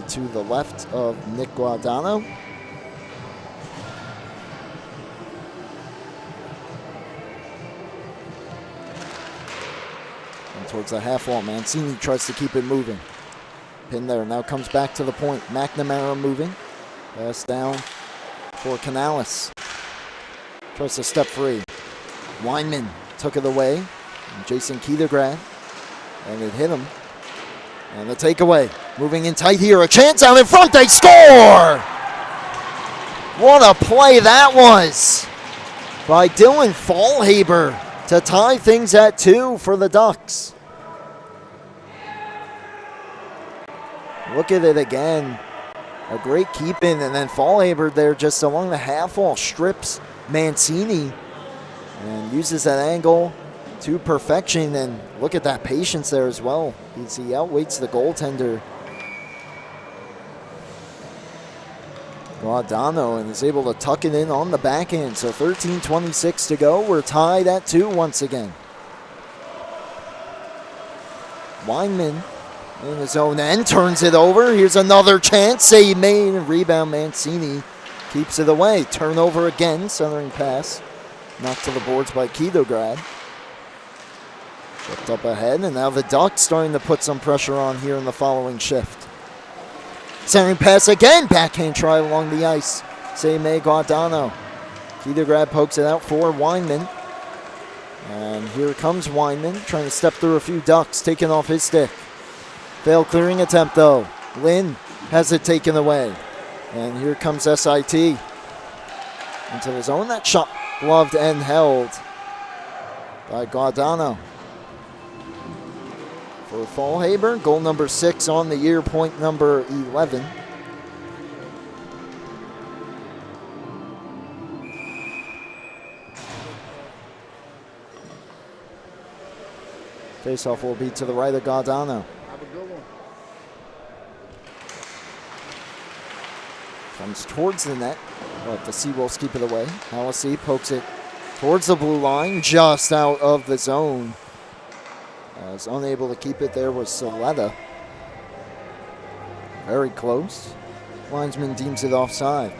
A: To the left of Nick Guadagno. Towards the half wall. Mancini tries to keep it moving. Pin there. Now comes back to the point. McNamara moving. Pass down for Canales. Tries to step free. Weinman took it away. And Jason Keithergrad. And it hit him. And the takeaway. Moving in tight here. A chance out in front. They score! What a play that was by Dylan Fallhaber to tie things at 2 for the Ducks. Look at it again. A great keep in, and then Fallhaber there just along the half wall strips Mancini and uses that angle to perfection. And look at that patience there as well. He outweights the goaltender, Guadagno, and is able to tuck it in on the backhand. So 13:26 to go. We're tied at 2 once again. Weinman in his own end turns it over. Here's another chance. Save made. Rebound Mancini keeps it away. Turnover again. Centering pass. Knocked to the boards by Keithergrad. Flipped up ahead, and now the Ducks starting to put some pressure on here in the following shift. Centering pass again. Backhand try along the ice. Same Guadagno. Keithergrad pokes it out for Weinman. And here comes Weinman trying to step through a few Ducks, taking off his stick. Failed clearing attempt though. Lynn has it taken away. And here comes SIT into the zone. That shot gloved and held by Guadagno. for Fallhaber. Goal number 6 on the year, point number 11. Faceoff will be to the right of Guardano. Comes towards the net, but the Seawolves keep it away. Hallacy pokes it towards the blue line, just out of the zone. As unable to keep it there was Saletta. Very close. Linesman deems it offside.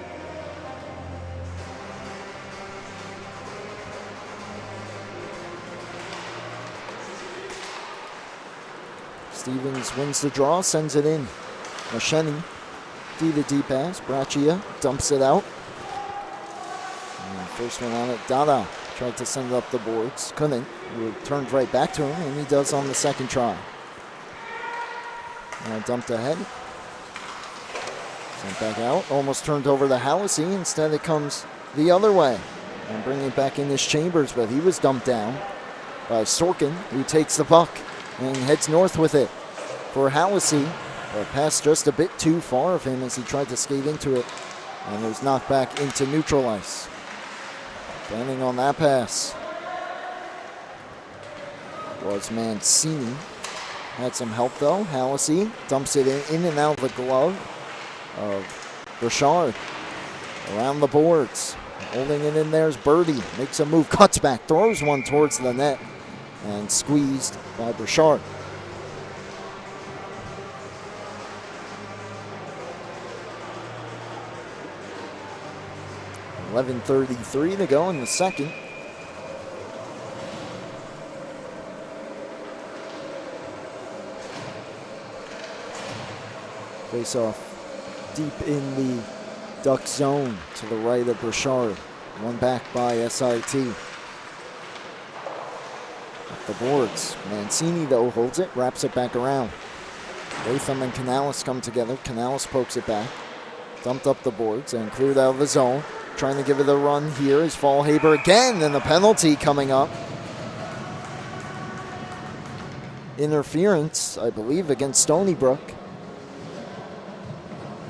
A: Stevens wins the draw, sends it in. Macheni, D to D pass. Braccia dumps it out. And first one on it, Dada tried to send it up the boards. Couldn't. It turned right back to him, and he does on the second try. And dumped ahead. Sent back out. Almost turned over to Hallacy. Instead, it comes the other way. And bringing it back in his chambers, but he was dumped down by Sorkin, who takes the puck and heads north with it for Hallacy. But passed just a bit too far of him as he tried to skate into it. And it was knocked back into neutral ice. Standing on that pass was Mancini. Had some help though. Hallacy dumps it in and out of the glove of Burchard. Around the boards. Holding it in there is Birdie. Makes a move, cuts back, throws one towards the net. And squeezed by Burchard. .11:33 to go in the second. Face off deep in the Duck zone to the right of Burchard. One back by SIT. Up the boards. Mancini, though, holds it, wraps it back around. Latham and Canales come together. Canales pokes it back. Dumped up the boards and cleared out of the zone. Trying to give it a run here is Fallhaber again, and the penalty coming up. Interference, I believe, against Stony Brook.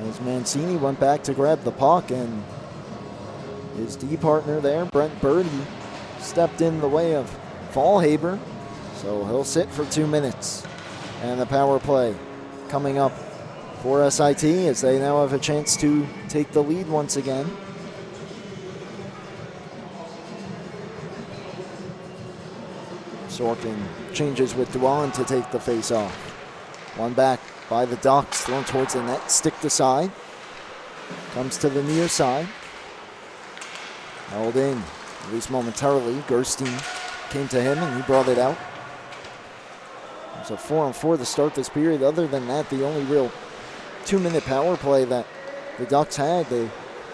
A: As Mancini went back to grab the puck, and his D partner there, Brent Birdie, stepped in the way of Fallhaber. So he'll sit for 2 minutes. And the power play coming up for SIT as they now have a chance to take the lead once again. Sorkin changes with Duan to take the face off. One back by the Ducks, thrown towards the net, stick to side. Comes to the near side. Held in, at least momentarily. Gerstein came to him and he brought it out. It was a 4-on-4 to start this period. Other than that, the only real 2-minute power play that the Ducks had, they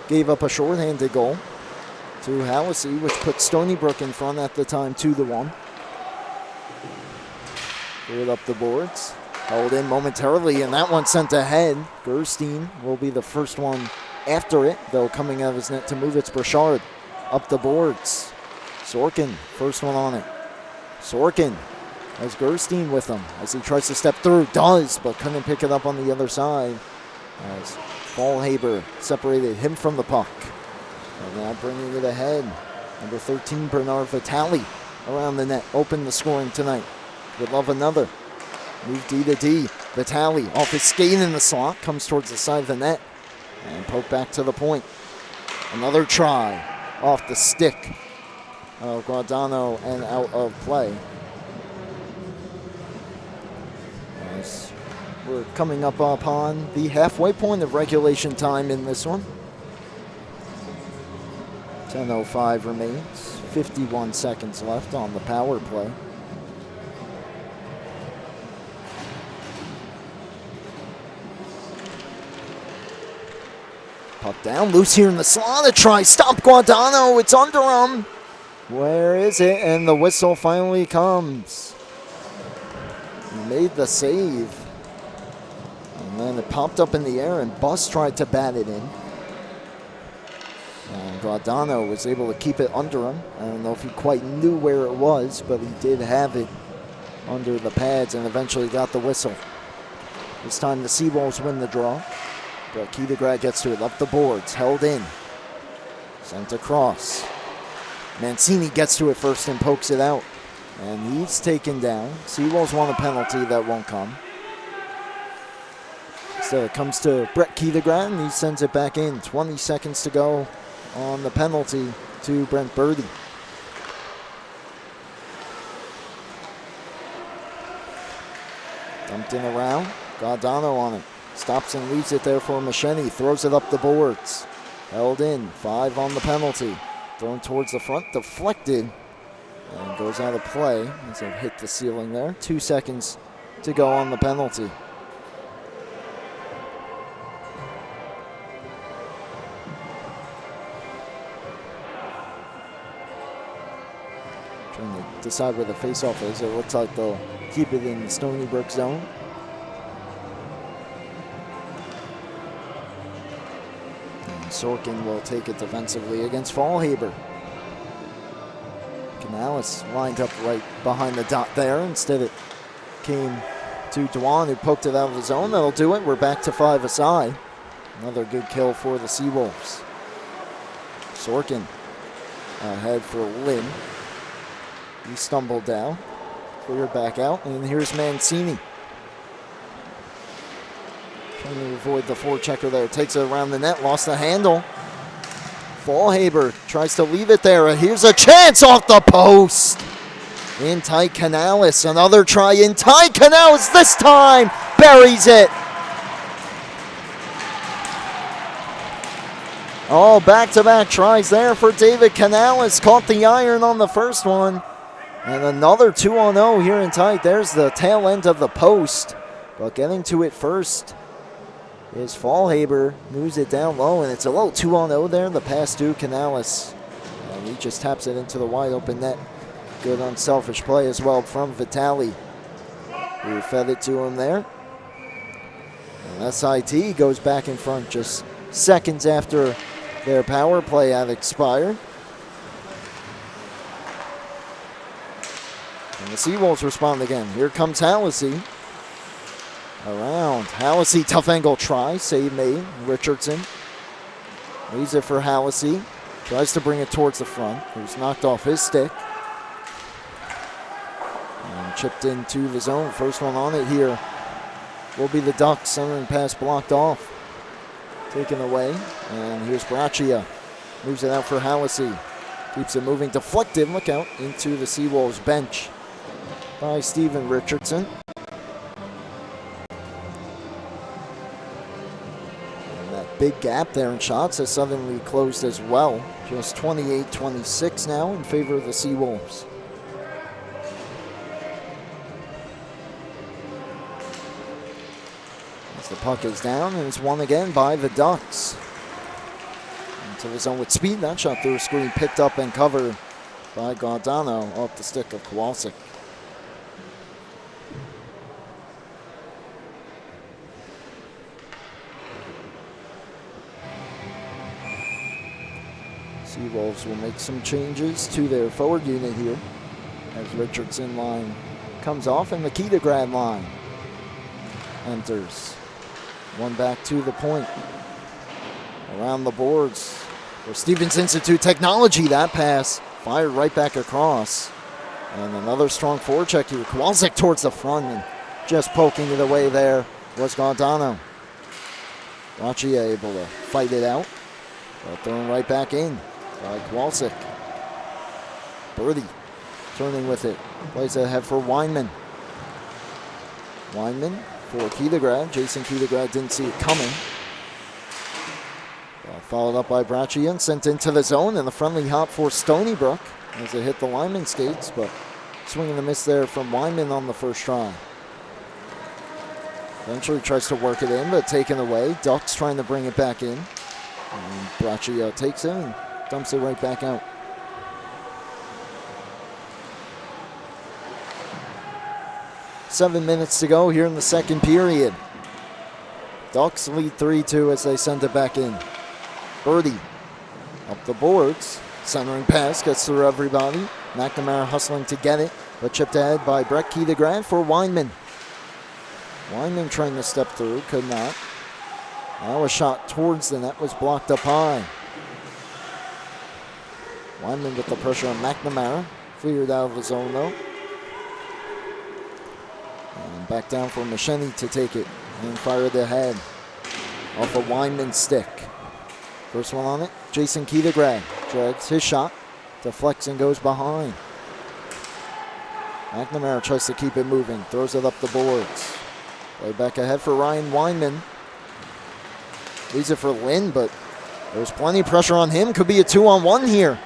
A: gave up a shorthanded goal to Hallacy, which put Stony Brook in front at the time 2-1. Cleared up the boards. Held in momentarily, and that one sent ahead. Gerstein will be the first one after it, though coming out of his net to move. It's Burchard up the boards. Sorkin, first one on it. Sorkin has Gerstein with him as he tries to step through. Does, but couldn't pick it up on the other side as Fallhaber separated him from the puck. And now bringing it ahead. Number 13, Bernard Vitale around the net. Open the scoring tonight. Would love another. Move D to D. Vitale off his skate in the slot. Comes towards the side of the net. And poke back to the point. Another try off the stick of Guardano and out of play. As we're coming up upon the halfway point of regulation time in this one. 10:05 remains. 51 seconds left on the power play. Puck down, loose here in the slot. A try, stop Guardano, it's under him. Where is it? And the whistle finally comes. He made the save. And then it popped up in the air and Buss tried to bat it in. And Guardano was able to keep it under him. I don't know if he quite knew where it was, but he did have it under the pads and eventually got the whistle. This time the Seawolves win the draw. But Keitograd gets to it, up the boards, held in. Sent across. Mancini gets to it first and pokes it out. And he's taken down. Seawolves want a penalty that won't come. So it comes to Brett Keitograd and he sends it back in. 20 seconds to go on the penalty to Brent Birdie. Dumped in around. Gaudano on it. Stops and leaves it there for Macheni. Throws it up the boards. Held in. 5 on the penalty. Thrown towards the front. Deflected. And goes out of play as it hit the ceiling there. 2 seconds to go on the penalty. Trying to decide where the faceoff is. It looks like they'll keep it in the Stony Brook zone. And Sorkin will take it defensively against Fallhaber. Canales lined up right behind the dot there. Instead it came to Dwan, who poked it out of the zone. That'll do it. We're back to 5 aside. Another good kill for the Seawolves. Sorkin ahead for Lynn. He stumbled down, cleared back out, and here's Mancini. Trying to avoid the forechecker there. Takes it around the net, lost the handle. Fallhaber tries to leave it there. Here's a chance off the post. In tight Canales. Another try in tight. Canales this time buries it. Oh, back-to-back tries there for David Canales. Caught the iron on the first one. And another 2-on-0 here in tight. There's the tail end of the post. But getting to it first is Fallhaber. Moves it down low, and it's a low 2-on-0 there. The pass to Canales. And he just taps it into the wide open net. Good unselfish play as well from Vitali, who fed it to him there. And SIT goes back in front just seconds after their power play had expired. And the Seawolves respond again. Here comes Hallisey. Around. Hallisey, tough angle try. Save made. Richardson leaves it for Hallisey. Tries to bring it towards the front. It was knocked off his stick. And chipped into the zone. First one on it here will be the Ducks. Centering pass blocked off. Taken away. And here's Braccia. Moves it out for Hallisey. Keeps it moving. Deflected. Look out into the Seawolves bench by Steven Richardson. And that big gap there in shots has suddenly closed as well. Just 28-26 now in favor of the Seawolves. As the puck is down and it's won again by the Ducks. Into the zone with speed. That shot through a screen picked up and covered by Gaudano off the stick of Kowalczyk. Seawolves will make some changes to their forward unit here as Richardson line comes off and the Keitograd line enters. One back to the point. Around the boards for Stevens Institute Technology. That pass fired right back across. And another strong forecheck here. Kowalczyk towards the front and just poking it away there was Gaudano. Braccia able to fight it out, but thrown right back in by Kowalczyk. Birdie turning with it. Plays ahead for Weinman. Weinman for Keitograd. Jason Keitograd didn't see it coming. Followed up by Braccia and sent into the zone, and the friendly hop for Stony Brook as it hit the lineman skates, but swing and a miss there from Weinman on the first try. Eventually tries to work it in, but taken away. Ducks trying to bring it back in. And Braccia takes it and dumps it right back out. Seven minutes to go here in the second period. Ducks lead 3-2 as they send it back in. Birdie up the boards. Centering pass gets through everybody. McNamara hustling to get it. but chipped ahead by Brett Keedegrad for Weinman. Weinman trying to step through, could not. Now a shot towards the net was blocked up high. Weinman with the pressure on McNamara. Cleared out of the zone though. And back down for Macheny to take it and fire it ahead. Off a Weinman stick. First one on it, Jason Keedegrad drags his shot, deflects and goes behind. McNamara tries to keep it moving, throws it up the boards. Play back ahead for Ryan Weinman. Leaves it for Lynn, but there's plenty of pressure on him. Could be a 2-on-1 here.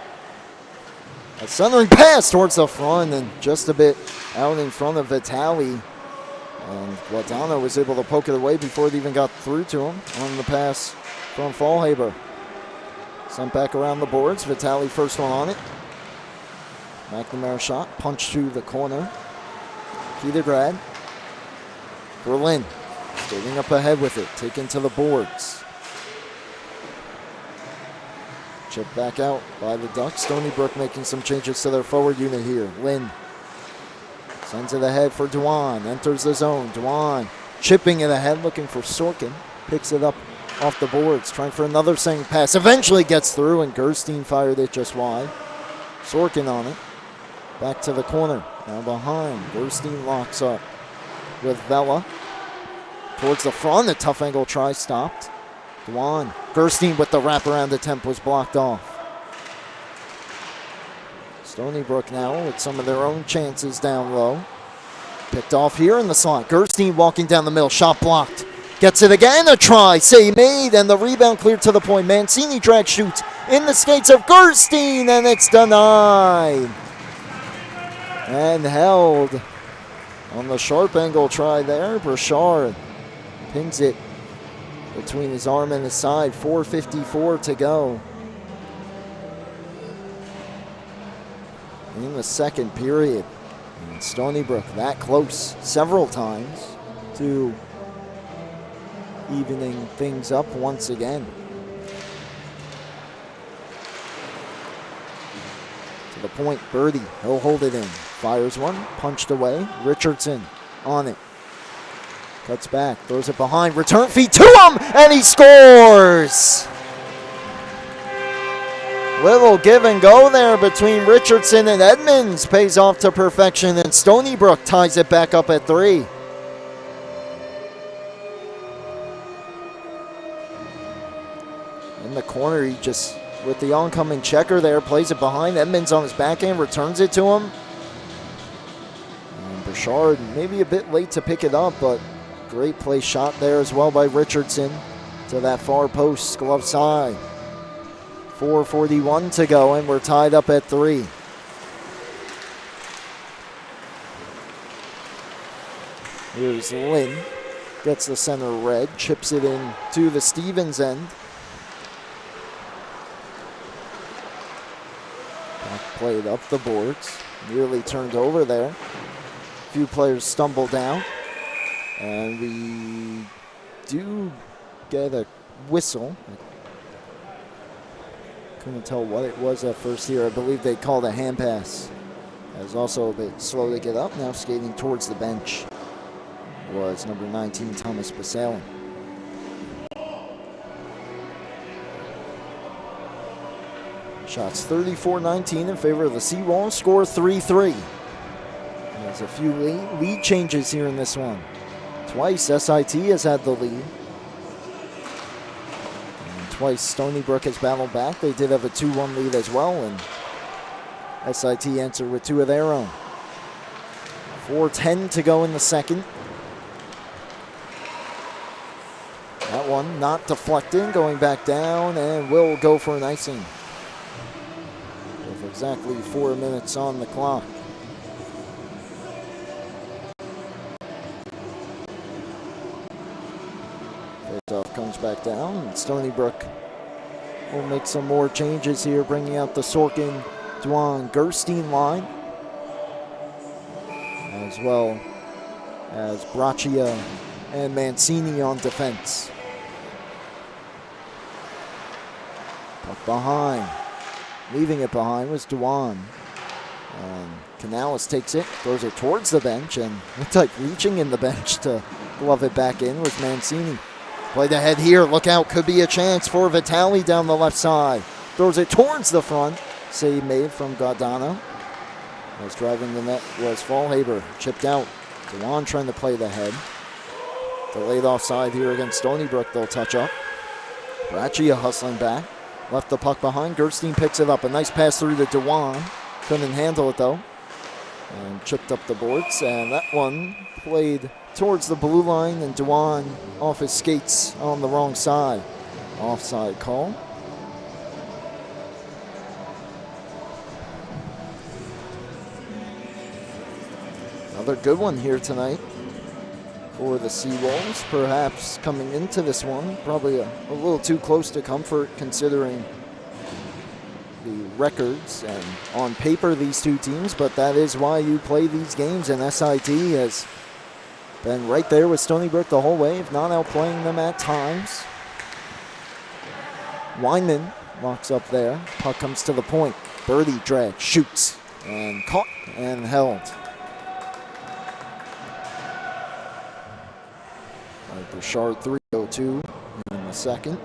A: A centering pass towards the front and just a bit out in front of Vitale. And Guadagno was able to poke it away before it even got through to him on the pass from Fallhaber. Sent back around the boards. Vitale first one on it. McNamara shot, punch to the corner. Keedegrad for Lynn. Skating up ahead with it, taken to the boards. Chipped back out by the Ducks. Stony Brook making some changes to their forward unit here. Lynn sends it ahead for Dewan. Enters the zone. Dewan chipping it ahead, looking for Sorkin. Picks it up off the boards, trying for another centering pass. Eventually gets through, and Gerstein fired it just wide. Sorkin on it. Back to the corner. Now behind. Gerstein locks up with Vela. Towards the front. A tough angle try stopped. Dewan. Gerstein with the wraparound attempt was blocked off. Stony Brook now with some of their own chances down low. Picked off here in the slot. Gerstein walking down the middle. Shot blocked. Gets it again. A try. Save made. And the rebound cleared to the point. Mancini drag shoots in the skates of Gerstein. And it's denied. And held on the sharp angle try there. Burchard pings it between his arm and his side. 4:54 to go in the second period. And Stony Brook that close several times to evening things up once again. To the point, Birdie, he'll hold it in. Fires one, punched away. Richardson on it. Cuts back, throws it behind, return feed to him, and he scores! Little give and go there between Richardson and Edmonds. Pays off to perfection, and Stony Brook ties it back up at 3. In the corner, he just, with the oncoming checker there, plays it behind. Edmonds on his backhand, returns it to him. And Burchard maybe a bit late to pick it up, but great play shot there as well by Richardson to that far post, glove side. 4:41 to go, and we're tied up at 3. Here's Lynn. Gets the center red, chips it in to the Stevens end. Played up the boards, nearly turned over there. A few players stumble down, and we do get a whistle. I couldn't tell what it was at first here. I believe they called a hand pass. That was also a bit slow to get up. Now skating towards the bench was number 19, Thomas Basalin. Shots 34-19 in favor of the Seawolves. Score 3-3. There's a few lead changes here in this one. Twice SIT has had the lead. And twice Stony Brook has battled back. They did have a 2-1 lead as well, and SIT answered with 2 of their own. 4:10 to go in the second. That one not deflecting, going back down, and will go for an icing. With exactly 4 minutes on the clock. Faceoff comes back down, and Stony Brook will make some more changes here, bringing out the Sorkin, Dwan, Gerstein line, as well as Braccia and Mancini on defense. Puck behind. Leaving it behind was Dewan. And Canales takes it, throws it towards the bench, and looked like reaching in the bench to glove it back in with Mancini. Played ahead here, look out, could be a chance for Vitale down the left side. Throws it towards the front, save made from Gaudano. Was driving the net was Fallhaber, chipped out. Dewan trying to play the head. Delayed offside here against Stony Brook, they'll touch up. Braccia hustling back, left the puck behind, Gerstein picks it up, a nice pass through to Dewan. Couldn't handle it though, and chipped up the boards, and that one played towards the blue line, and Dewan off his skates on the wrong side. Offside call. Another good one here tonight for the Seawolves. Perhaps coming into this one, probably a little too close to comfort considering the records and on paper these two teams, but that is why you play these games, and SIT has been right there with Stony Brook the whole way, if not outplaying them at times. Weinman locks up there, puck comes to the point, Birdie drag, shoots, and caught and held. Bouchard 3:02 in the second.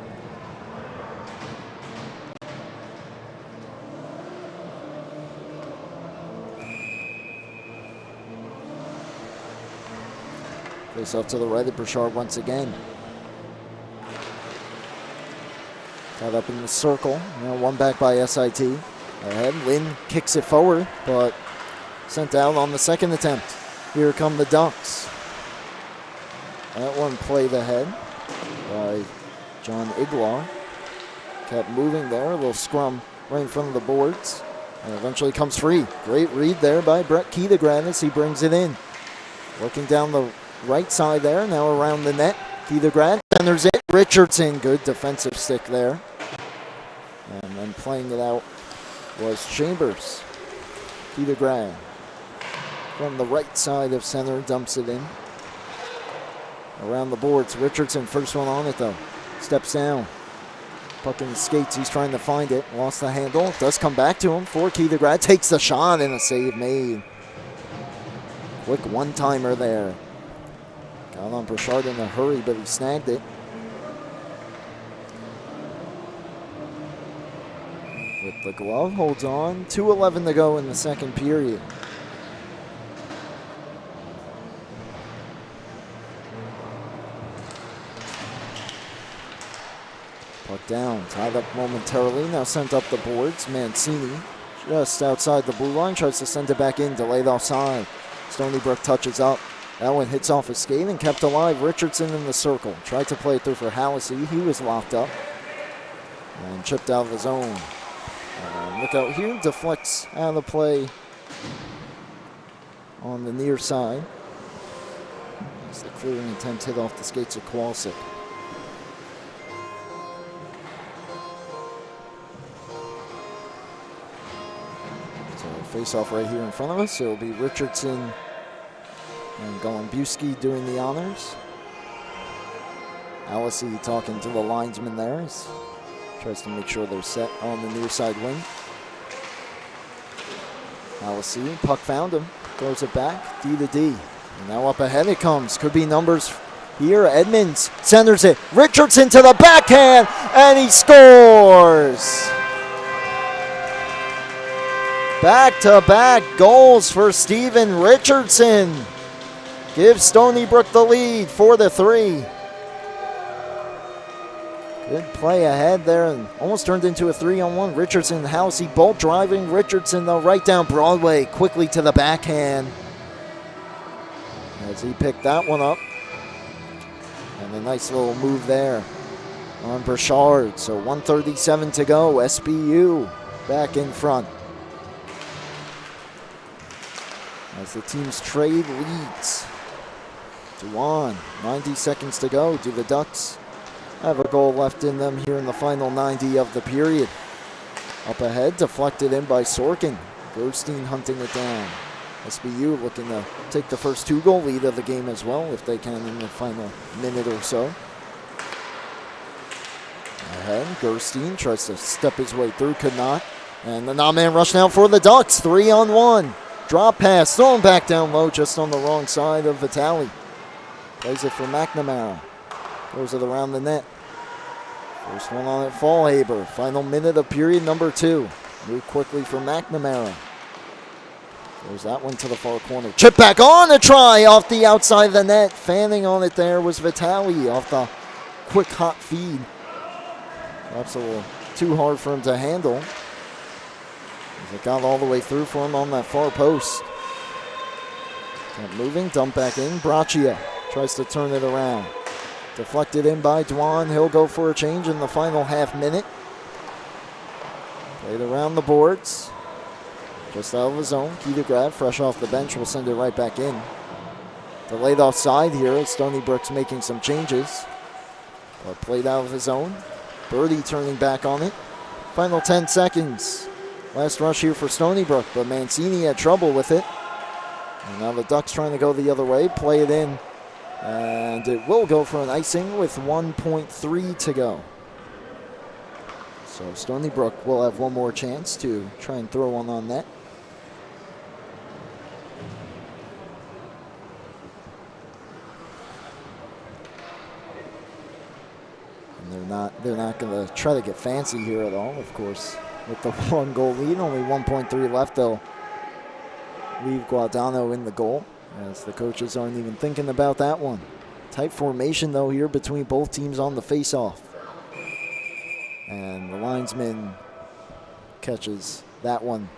A: Face off to the right of Bouchard once again. Tied up in the circle. Now one back by SIT. Ahead, Lynn kicks it forward, but sent out on the second attempt. Here come the Ducks. That one played ahead by John Iglar. Kept moving there, a little scrum right in front of the boards. And eventually comes free. Great read there by Brett Kedegrad as he brings it in. Looking down the right side there, now around the net. Kedegrad centers it. Richardson, good defensive stick there. And then playing it out was Chambers. Kedegrad from the right side of center dumps it in. Around the boards, Richardson, first one on it though. Steps down. Puck in the skates, he's trying to find it. Lost the handle, does come back to him for Kedegrad. Takes the shot and a save made. Quick one-timer there. Got on Bouchard in a hurry, but he snagged it. With the glove, holds on. 2:11 to go in the second period. Puck down, tied up momentarily, now sent up the boards. Mancini just outside the blue line, tries to send it back in, delayed offside. Stony Brook touches up. That one hits off his skate and kept alive. Richardson in the circle. Tried to play it through for Hallisey. He was locked up and chipped out of his own. Look out here, deflects out of the play on the near side. As the clearing attempt hit off the skates of Kowalczyk. Face off right here in front of us. It'll be Richardson and Golembuski doing the honors. Hallisey talking to the linesman there. He tries to make sure they're set on the near side wing. Hallisey, puck found him, throws it back, D to D. And now up ahead it comes. Could be numbers here. Edmonds centers it. Richardson to the backhand, and he scores! Back-to-back goals for Steven Richardson. Gives Stony Brook the lead 4-3. Good play ahead there and almost turned into a 3-on-1. Richardson and Hallisey both driving. Richardson though right down Broadway, quickly to the backhand. As he picked that one up. And a nice little move there on Bouchard. So 1:37 to go. SBU back in front. As the team's trade leads. Dewan, 90 seconds to go. Do the Ducks have a goal left in them here in the final 90 of the period? Up ahead, deflected in by Sorkin. Gerstein hunting it down. SBU looking to take the first 2-goal lead of the game as well, if they can in the final minute or so. Ahead, Gerstein tries to step his way through, could not. And the non-man rush now for the Ducks. 3-on-1. Drop pass, thrown back down low, just on the wrong side of Vitale. Plays it for McNamara. Throws it around the net. First one on it, Fallhaber. Final minute of period number 2. Move quickly for McNamara. Throws that one to the far corner. Chip back on a try off the outside of the net. Fanning on it there was Vitale off the quick hot feed. Perhaps a little too hard for him to handle. It got all the way through for him on that far post. Kept moving, dump back in. Braccia tries to turn it around. Deflected in by Dwan. He'll go for a change in the final half minute. Played around the boards. Just out of his zone. Keedegrad, fresh off the bench, will send it right back in. Delayed offside here as Stony Brook's making some changes. But played out of his zone. Birdie turning back on it. Final 10 seconds. Last rush here for Stony Brook, but Mancini had trouble with it. And now the Ducks trying to go the other way, play it in. And it will go for an icing with 1.3 to go. So Stony Brook will have one more chance to try and throw one on net. And they're not going to try to get fancy here at all, of course. With the 1-goal lead, only 1.3 left, they'll leave Guadano in the goal, as the coaches aren't even thinking about that one. Tight formation, though, here between both teams on the face-off. And the linesman catches that one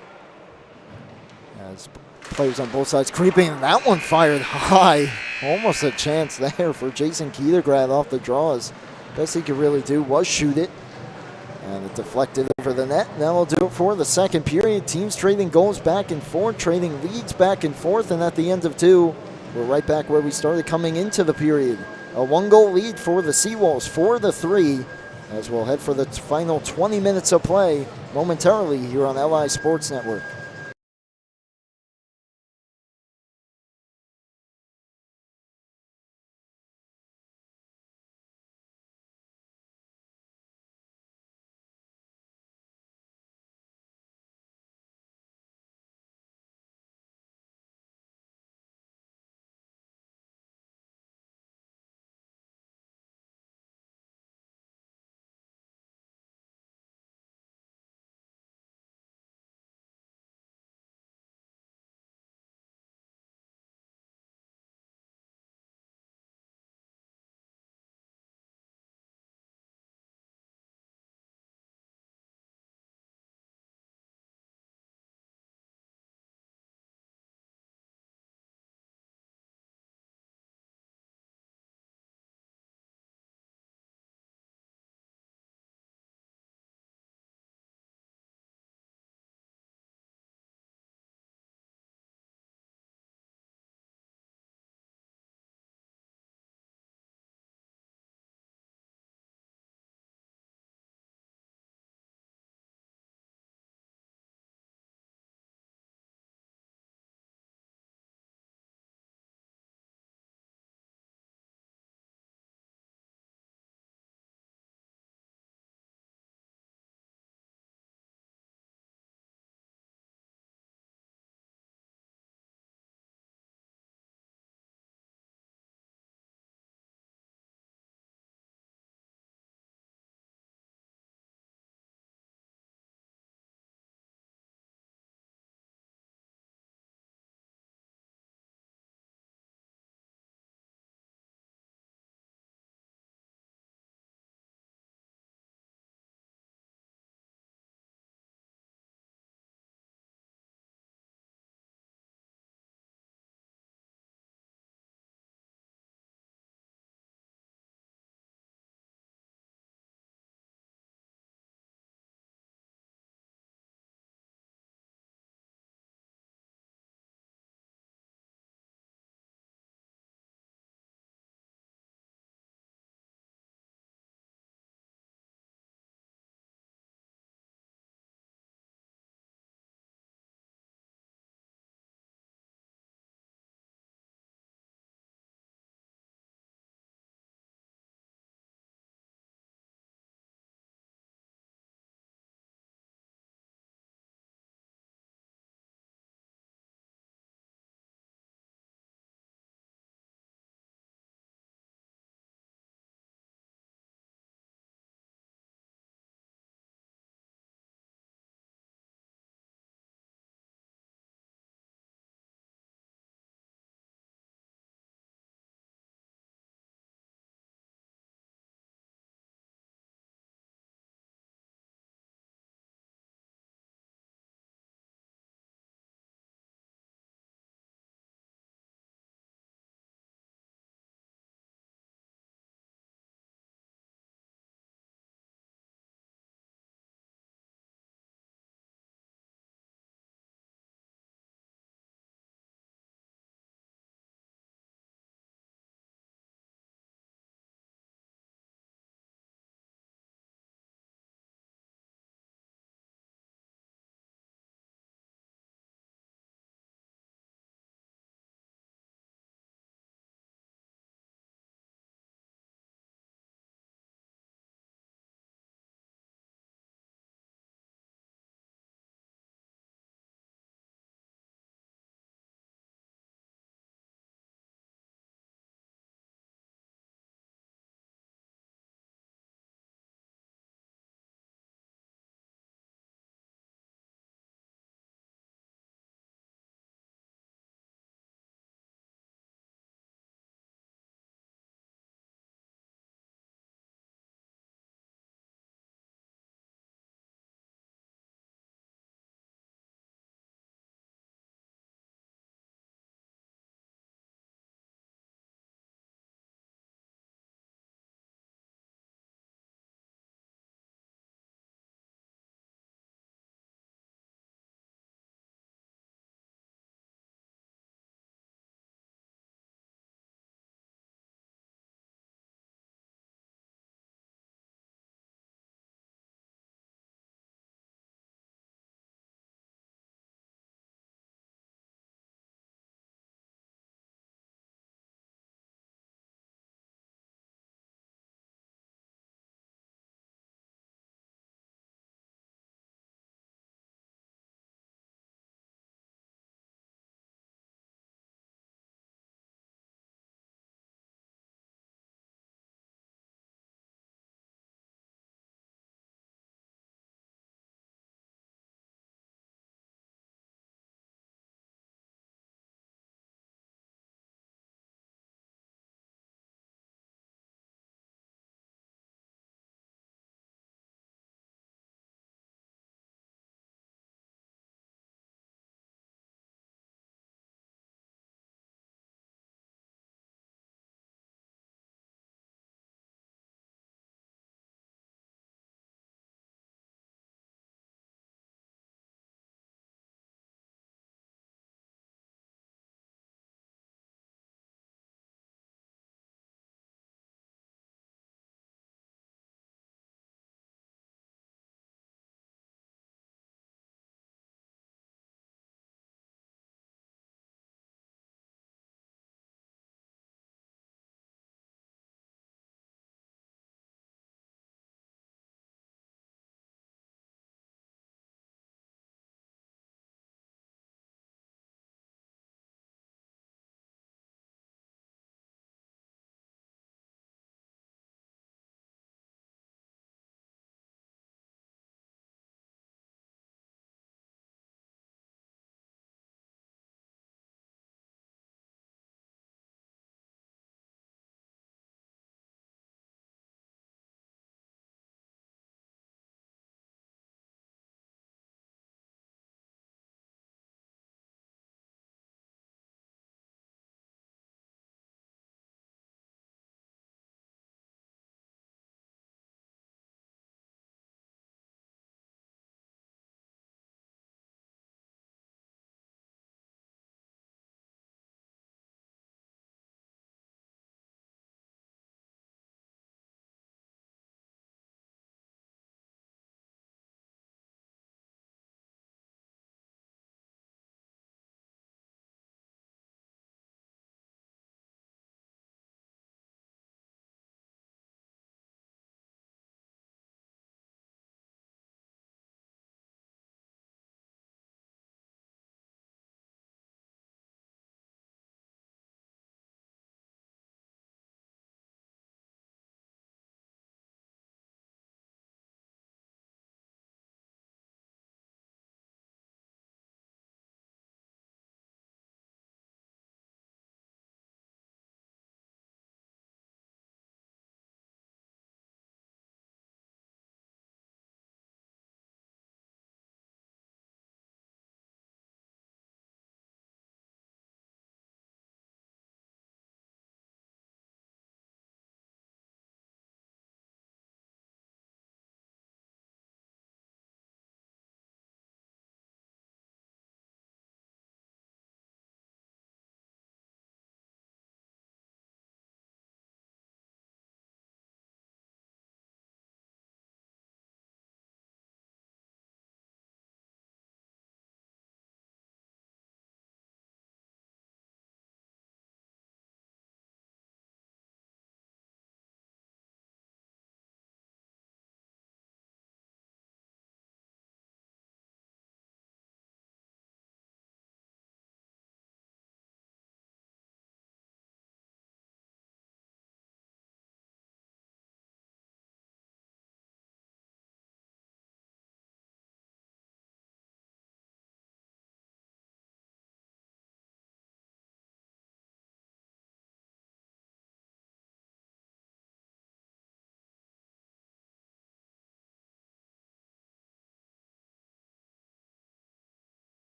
A: as players on both sides creeping. That one fired high. Almost a chance there for Jason Keedegrad off the draws. Best he could really do was shoot it. And it deflected over the net. That'll do it for the second period. Teams trading goals back and forth, trading leads back and forth. And at the end of 2, we're right back where we started coming into the period. A 1-goal lead for the Seawolves, 4-3, as we'll head for the final 20 minutes of play momentarily here on LI Sports Network.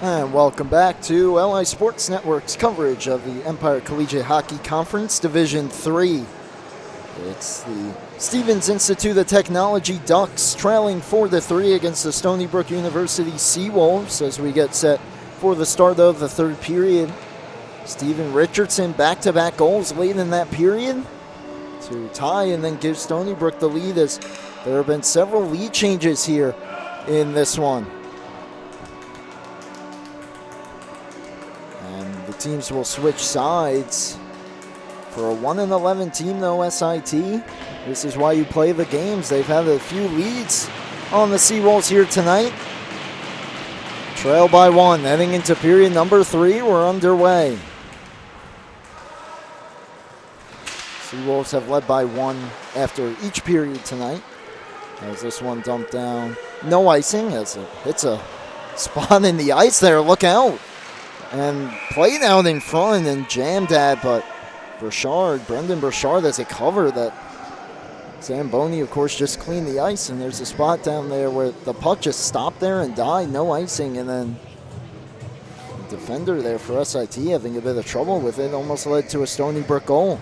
A: And welcome back to LI Sports Network's coverage of the Empire Collegiate Hockey Conference Division 3. It's the Stevens Institute of Technology Ducks trailing 4-3 against the Stony Brook University Seawolves as we get set for the start of the third period. Steven Richardson back-to-back goals late in that period to tie and then give Stony Brook the lead, as there have been several lead changes here in this one. Teams will switch sides for a 1-11 team, though. SIT, this is why you play the games. They've had a few leads on the Seawolves here tonight. Trail by 1, heading into period number 3. We're underway. Seawolves have led by 1 after each period tonight. As this one dumped down, no icing as it hits a spot in the ice there. Look out. And played out in front and jammed at, but Brendan Burchard has a cover that Zamboni, of course, just cleaned the ice, and there's a spot down there where the puck just stopped there and died, no icing, and then the defender there for SIT having a bit of trouble with it, almost led to a Stony Brook goal.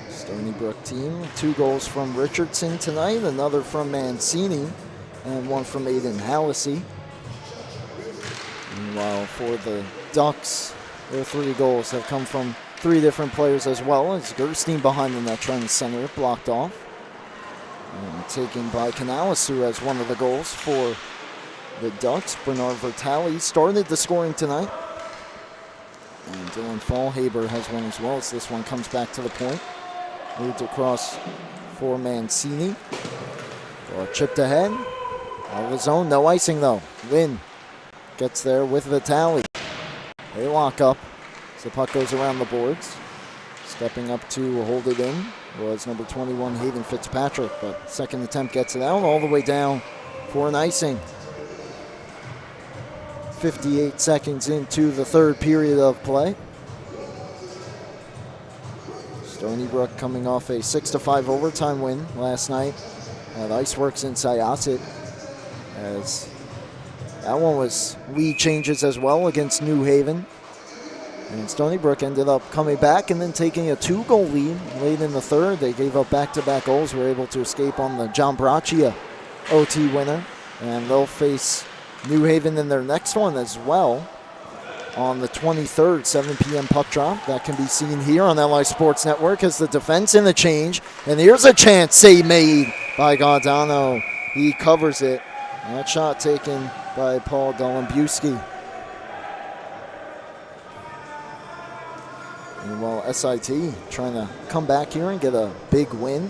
A: Stony Brook team, 2 goals from Richardson tonight, another from Mancini, and 1 from Aiden Hallisey. Meanwhile, for the Ducks, their 3 goals have come from 3 different players as well, as Gerstein behind the net trying to center it, blocked off. And taken by Canales, who has 1 of the goals for the Ducks. Bernard Vertali started the scoring tonight. And Dylan Fallhaber has 1 as well, so this one comes back to the point. Moved across for Mancini. Chipped ahead. Out of the zone. No icing, though. Lynn gets there with Vitale. They lock up as the puck goes around the boards. Stepping up to hold it in was number 21, Hayden Fitzpatrick. But second attempt gets it out all the way down for an icing. 58 seconds into the third period of play. Stony Brook coming off a 6-5 overtime win last night at Iceworks in Syosset, as that one was lead changes as well against New Haven. And Stony Brook ended up coming back and then taking a 2-goal lead late in the third. They gave up back-to-back goals, were able to escape on the John Braccia OT winner. And they'll face New Haven in their next one as well on the 23rd, 7 p.m. puck drop. That can be seen here on LI Sports Network as the defense in the change. And here's a chance save made by Gardano. He covers it. That shot taken by Paul Dolembuski. Meanwhile, SIT trying to come back here and get a big win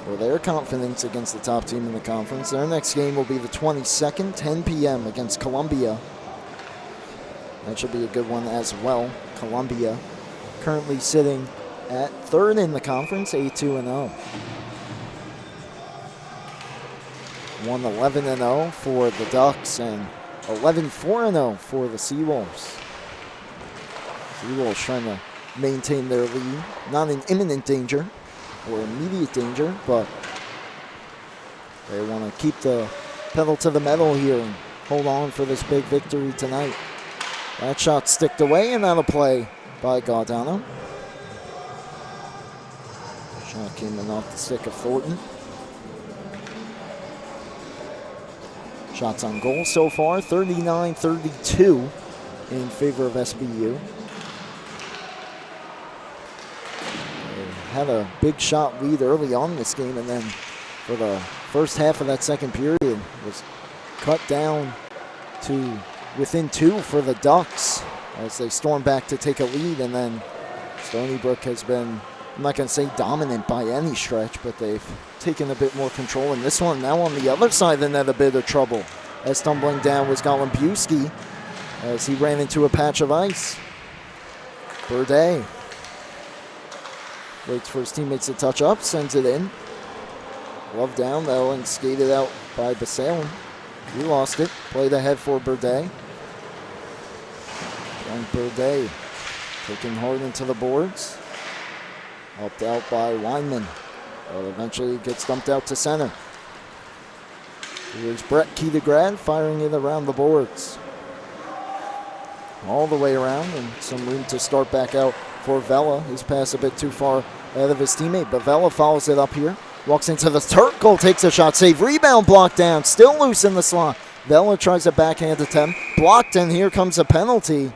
A: for their confidence against the top team in the conference. Their next game will be the 22nd, 10 p.m. against Columbia. That should be a good one as well. Columbia currently sitting at 3rd in the conference, 8-2-0. 1-11-0 for the Ducks and 11-4-0 for the Seawolves. Seawolves trying to maintain their lead. Not in imminent danger or immediate danger, but they want to keep the pedal to the metal here and hold on for this big victory tonight. That shot sticked away, and that'll play by Gardano. Shot came in off the stick of Thornton. Shots on goal so far, 39-32 in favor of SBU. They had a big shot lead early on in this game, and then for the first half of that second period was cut down to within 2 for the Ducks as they storm back to take a lead. And then Stony Brook has been, I'm not going to say dominant by any stretch, but they've taken a bit more control in this one. Now on the other side of the net, a bit of trouble as tumbling down was Golembuski as he ran into a patch of ice. Burde waits for his teammates to touch up, sends it in. Glove down though and skated out by Basalem. He lost it, played ahead for Burde. And Burde taking hard into the boards. Helped out by Weinman. But eventually gets dumped out to center. Here's Brett Kedegrad firing it around the boards. All the way around, and some room to start back out for Vela. His pass a bit too far ahead of his teammate, but Vela follows it up here. Walks into the circle, takes a shot, save, rebound, blocked down, still loose in the slot. Vela tries a backhand attempt, blocked, and here comes a penalty.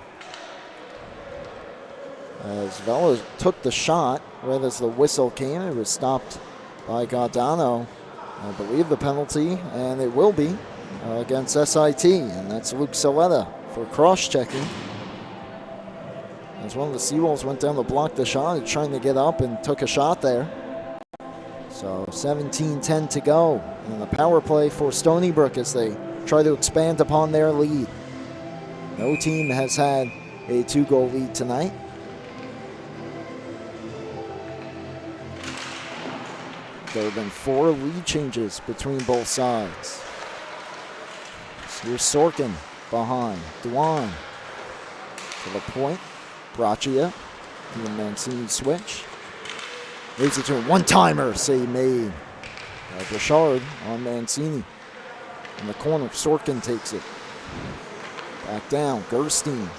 A: As Vela took the shot, right as the whistle came, it was stopped by Gaudano. I believe the penalty, and it will be against SIT, and that's Luke Saletta for cross-checking. As one of the Seawolves went down to block the shot, he's trying to get up and took a shot there. So 17-10 to go, and the power play for Stony Brook as they try to expand upon their lead. No team has had a 2-goal lead tonight. There have been 4 lead changes between both sides. So here's Sorkin behind. Duan to the point. Braccia. The Mancini switch. Leads it to a one-timer. Save made by Bouchard on Mancini. In the corner, Sorkin takes it. Back down. Gerstein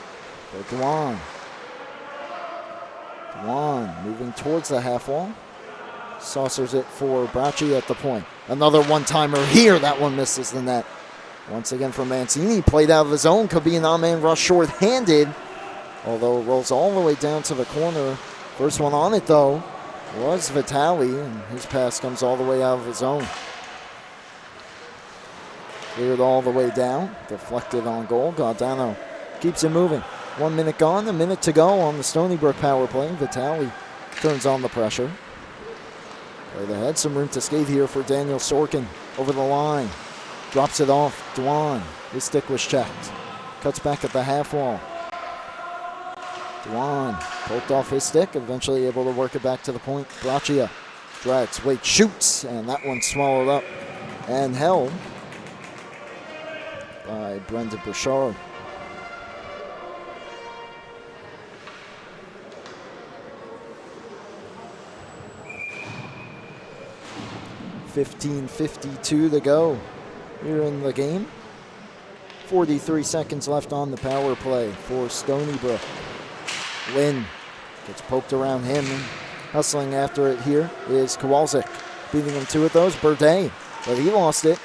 A: for Duan. Duan moving towards the half wall. Saucers it for Braccia at the point. Another one-timer here. That one misses the net. Once again for Mancini. Played out of his own. Could be an on-man rush short-handed. Although it rolls all the way down to the corner. First one on it, though, was Vitali. And his pass comes all the way out of his own. Cleared all the way down. Deflected on goal. Gaudano keeps it moving. 1 minute gone. A minute to go on the Stony Brook power play. Vitali turns on the pressure. They had some room to skate here for Daniel Sorkin. Over the line. Drops it off. Duan. His stick was checked. Cuts back at the half wall. Duan poked off his stick. Eventually able to work it back to the point. Braccia drags. Wait, shoots. And that one swallowed up and held by Brendan Bouchard. .52 to go here in the game. 43 seconds left on the power play for Stony Brook. Lynn gets poked around him. Hustling after it here is Kowalczyk. Beating him to it though is Burdett, but he lost it.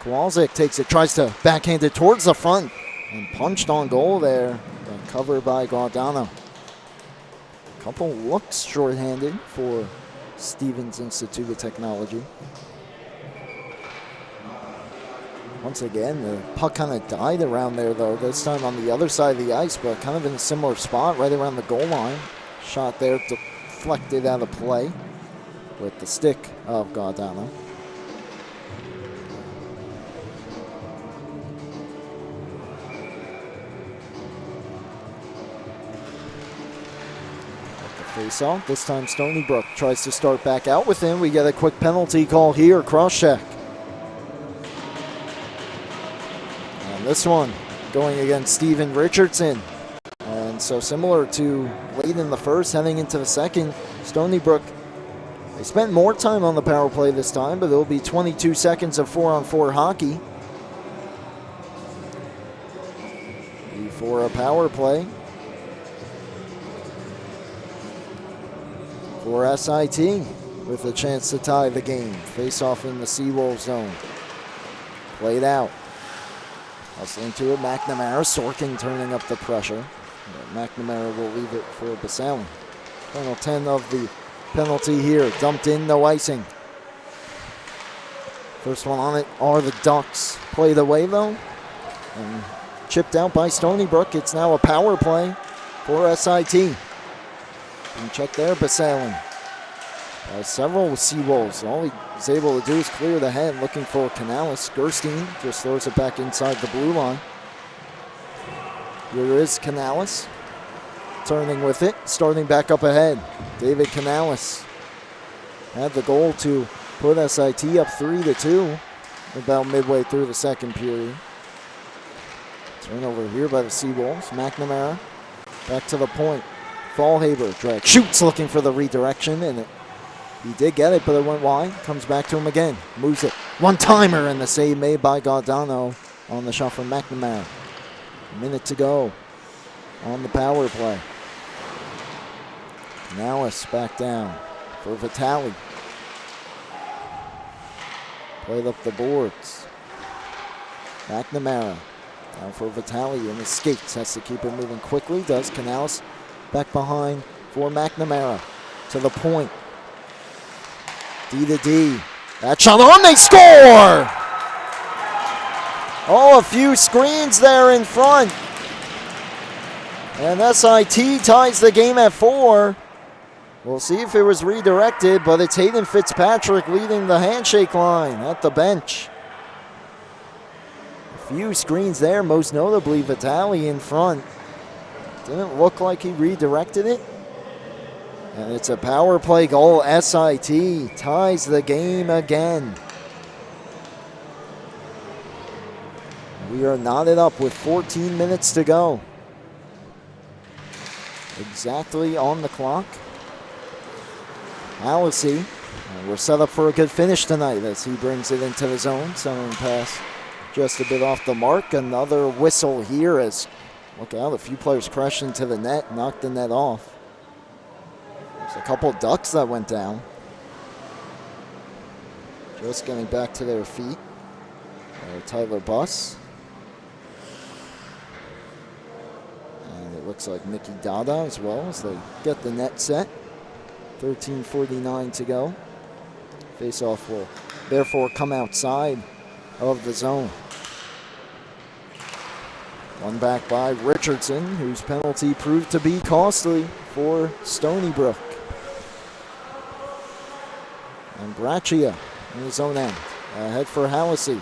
A: Kowalczyk takes it, tries to backhand it towards the front, and punched on goal there. But covered by Gaudano. Couple looks shorthanded for Stevens Institute of Technology. Once again, the puck kind of died around there, though. This time on the other side of the ice, but kind of in a similar spot, right around the goal line. Shot there, deflected out of play with the stick of Gaudano. Face off. This time Stony Brook tries to start back out with him. We get a quick penalty call here. Cross check. And this one going against Steven Richardson. And so similar to late in the first, heading into the second, Stony Brook, they spent more time on the power play this time, but it'll be 22 seconds of 4-on-4 hockey before a power play for SIT with a chance to tie the game. Face off in the Seawolves zone. Played out. Hustling to it, McNamara. Sorkin turning up the pressure. McNamara will leave it for Basalin. Final 10 of the penalty here. Dumped in, no icing. First one on it are the Ducks. Played away though. And chipped out by Stony Brook. It's now a power play for SIT. And check there, Basalin. Several Seawolves. All he was able to do is clear the head, looking for Canales. Gerstein just throws it back inside the blue line. Here is Canales. Turning with it, starting back up ahead. David Canales had the goal to put SIT up 3-2 about midway through the second period. Turnover here by the Seawolves. McNamara back to the point. Fallhaber shoots looking for the redirection, and he did get it, but it went wide. Comes back to him again. Moves it. One-timer, and the save made by Gaudano on the shot from McNamara. A minute to go on the power play. Canales back down for Vitale. Played up the boards. McNamara down for Vitale in his skates. Has to keep it moving quickly. Does Canales back behind for McNamara. To the point. D to D. That shot on, they score! Oh, a few screens there in front. And SIT ties the game at 4. We'll see if it was redirected, but it's Hayden Fitzpatrick leading the handshake line at the bench. A few screens there, most notably Vitale in front. Didn't look like he redirected it. And it's a power play goal. SIT ties the game again. We are knotted up with 14 minutes to go. Exactly on the clock. Alessi, we're set up for a good finish tonight as he brings it into the zone. Centering pass just a bit off the mark. Another whistle here as, look out, a few players crashed into the net, knocked the net off. There's a couple ducks that went down. Just getting back to their feet. Tyler Buss. And it looks like Mickey Dada as well as they get the net set. 13:49 to go. Face-off will therefore come outside of the zone. One back by Richardson, whose penalty proved to be costly for Stony Brook. And Braccia in his own end. Ahead for Hallisey.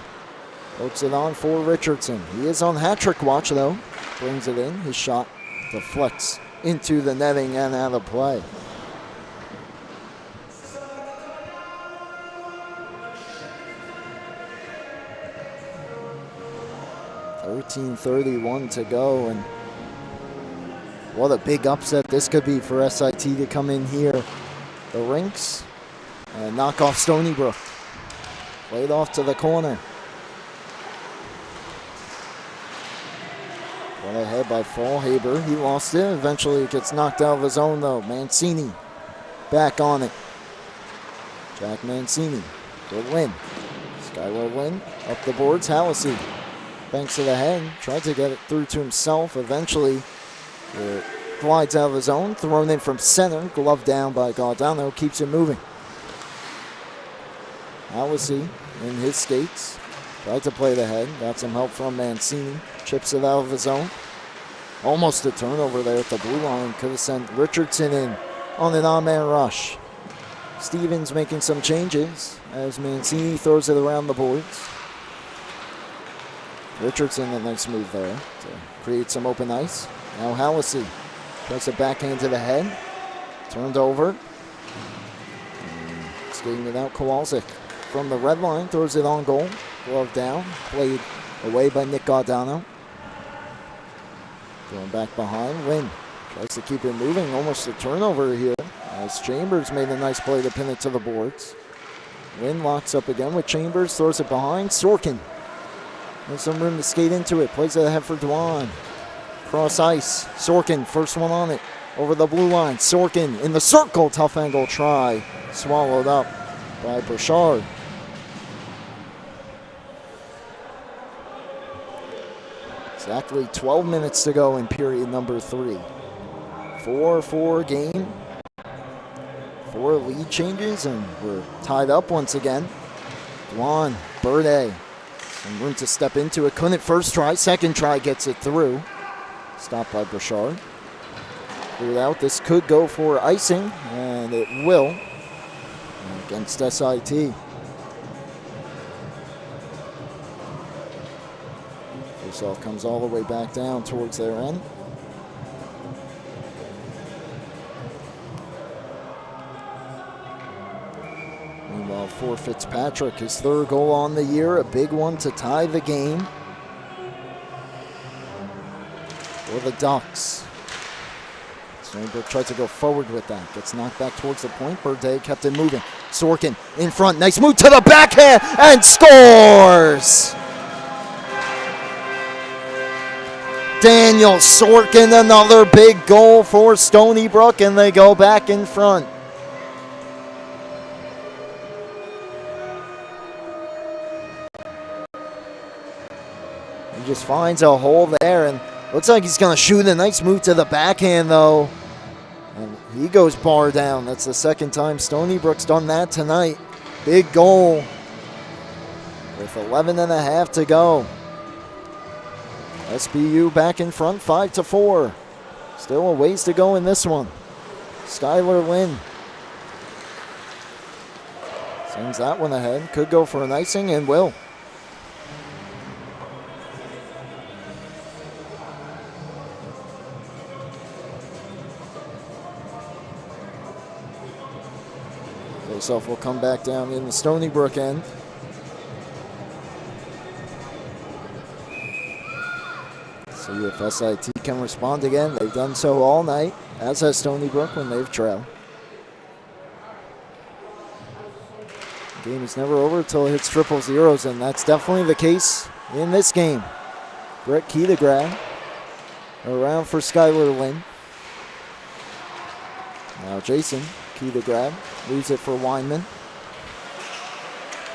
A: Pokes it on for Richardson. He is on hat-trick watch, though. Brings it in. His shot deflects into the netting and out of play. .31 to go, and what a big upset this could be for SIT to come in here. The rinks and knock off Stony Brook. Played off to the corner. Well ahead by Fallhaber. He lost it. Eventually it gets knocked out of the zone though. Mancini back on it. Jack Mancini for Lynn. Skylar Lynn up the boards. Hallisey banks to the head. Tried to get it through to himself. Eventually it glides out of the zone. Thrown in from center. Glove down by Gaudano. Keeps it moving. Hallisey in his skates. Tried to play the head. Got some help from Mancini. Chips it out of the zone. Almost a turnover there at the blue line. Could have sent Richardson in on an on-man rush. Stevens making some changes as Mancini throws it around the boards. Richardson, a nice move there to create some open ice. Now Hallisey tries to backhand to the head. Turned over. And skating it out, Kowalczyk from the red line. Throws it on goal. Glove down. Played away by Nick Gaudano. Going back behind. Lynn tries to keep it moving. Almost a turnover here as Chambers made a nice play to pin it to the boards. Lynn locks up again with Chambers. Throws it behind. Sorkin. There's some room to skate into it. Plays it ahead for Dwan. Cross ice. Sorkin, first one on it. Over the blue line. Sorkin in the circle. Tough angle try. Swallowed up by Burchard. Exactly 12 minutes to go in period number 3. 4-4 game. 4 lead changes, and we're tied up once again. Dwan, Burde. Some room to step into it. Couldn't first try. Second try gets it through. Stopped by Burchard. Cleared out. This could go for icing, and it will against SIT. Faceoff comes all the way back down towards their end. Meanwhile, for Fitzpatrick, his 3rd goal on the year, a big one to tie the game for the Ducks. Stony Brook tried to go forward with that. Gets knocked back towards the point. Burde kept it moving. Sorkin in front. Nice move to the backhand and scores! Daniel Sorkin, another big goal for Stony Brook, and they go back in front. He just finds a hole there, and looks like he's going to shoot a nice move to the backhand, though. And he goes bar down. That's the second time Stony Brook's done that tonight. Big goal with 11.5 to go. SBU back in front, 5-4. Still a ways to go in this one. Skylar Lynn sends that one ahead. Could go for an icing and will. Faceoff will come back down in the Stony Brook end. See if SIT can respond again. They've done so all night, as has Stony Brook when they've trailed. The game is never over until it hits triple zeros, and that's definitely the case in this game. Brett Kedegrad around for Skylar Lynn. Now Jason Kedegrad leaves it for Weinman.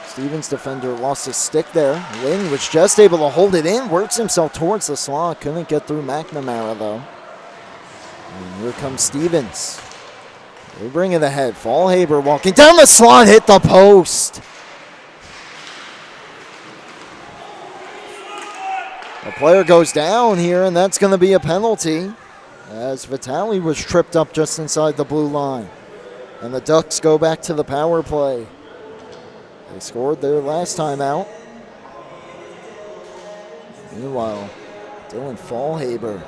A: Stevens defender lost his stick there. Lynn was just able to hold it in, works himself towards the slot. Couldn't get through McNamara, though. And here comes Stevens. They bring it ahead. Fallhaber walking down the slot, hit the post. The player goes down here, and that's going to be a penalty, as Vitale was tripped up just inside the blue line. And the Ducks go back to the power play. They scored their last time out. Meanwhile, Dylan Fallhaber,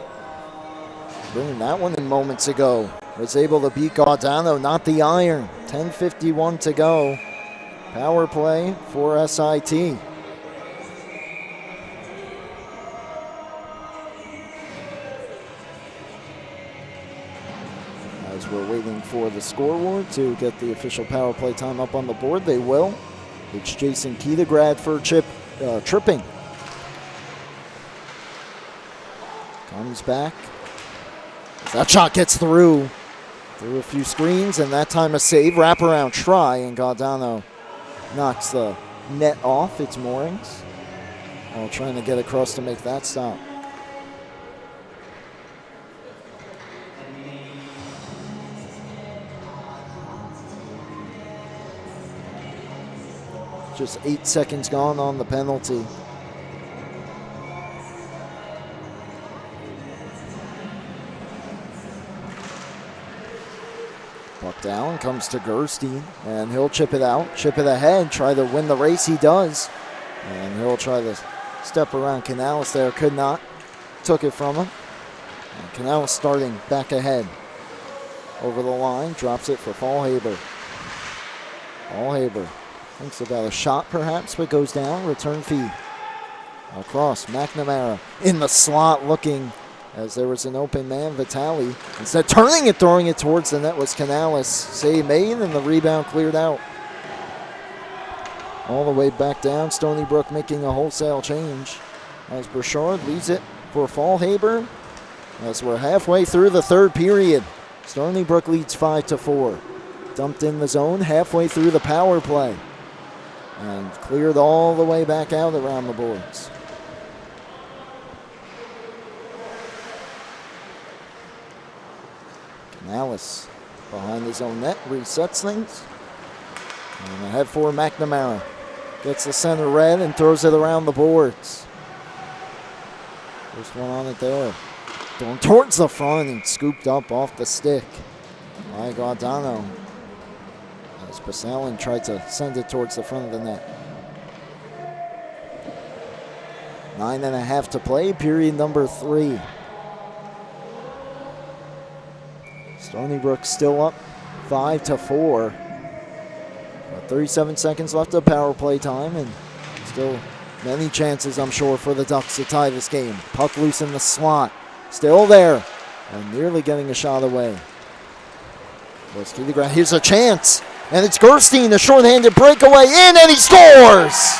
A: bringing that one in moments ago, was able to beat Gaudano, not the iron. 10:51 to go. Power play for SIT. As we're waiting for the scoreboard to get the official power play time up on the board, they will. It's Jason Kedegrad for tripping. Comes back. That shot gets through a few screens, and that time a save. Wraparound try, and Gaudano knocks the net off its moorings while trying to get across to make that stop. Just 8 seconds gone on the penalty. Buck down, comes to Gerstein, and he'll chip it out, chip it ahead, try to win the race. He does. And he'll try to step around Canales there, could not. Took it from him. And Canales starting back ahead. Over the line, drops it for Fallhaber. Fallhaber thinks about a shot perhaps, but goes down. Return feed. Across, McNamara in the slot looking as there was an open man. Vitale instead turning it, throwing it towards the net was Canales. Save made, and the rebound cleared out. All the way back down. Stony Brook making a wholesale change as Burchard leaves it for Fallhaber. As we're halfway through the third period, Stony Brook leads 5-4. Dumped in the zone halfway through the power play. And cleared all the way back out around the boards. Canales behind his own net, resets things. And ahead for McNamara. Gets the center red and throws it around the boards. First one on it there. Going towards the front and scooped up off the stick by Gaudano. As Basalin tried to send it towards the front of the net. 9.5 to play, period number 3. Stony Brook still up 5-4. 37 seconds left of power play time, and still many chances, I'm sure, for the Ducks to tie this game. Puck loose in the slot. Still there. and nearly getting a shot away. Let's keep the ground. Here's a chance, and it's Gerstein, a shorthanded breakaway in, and he scores!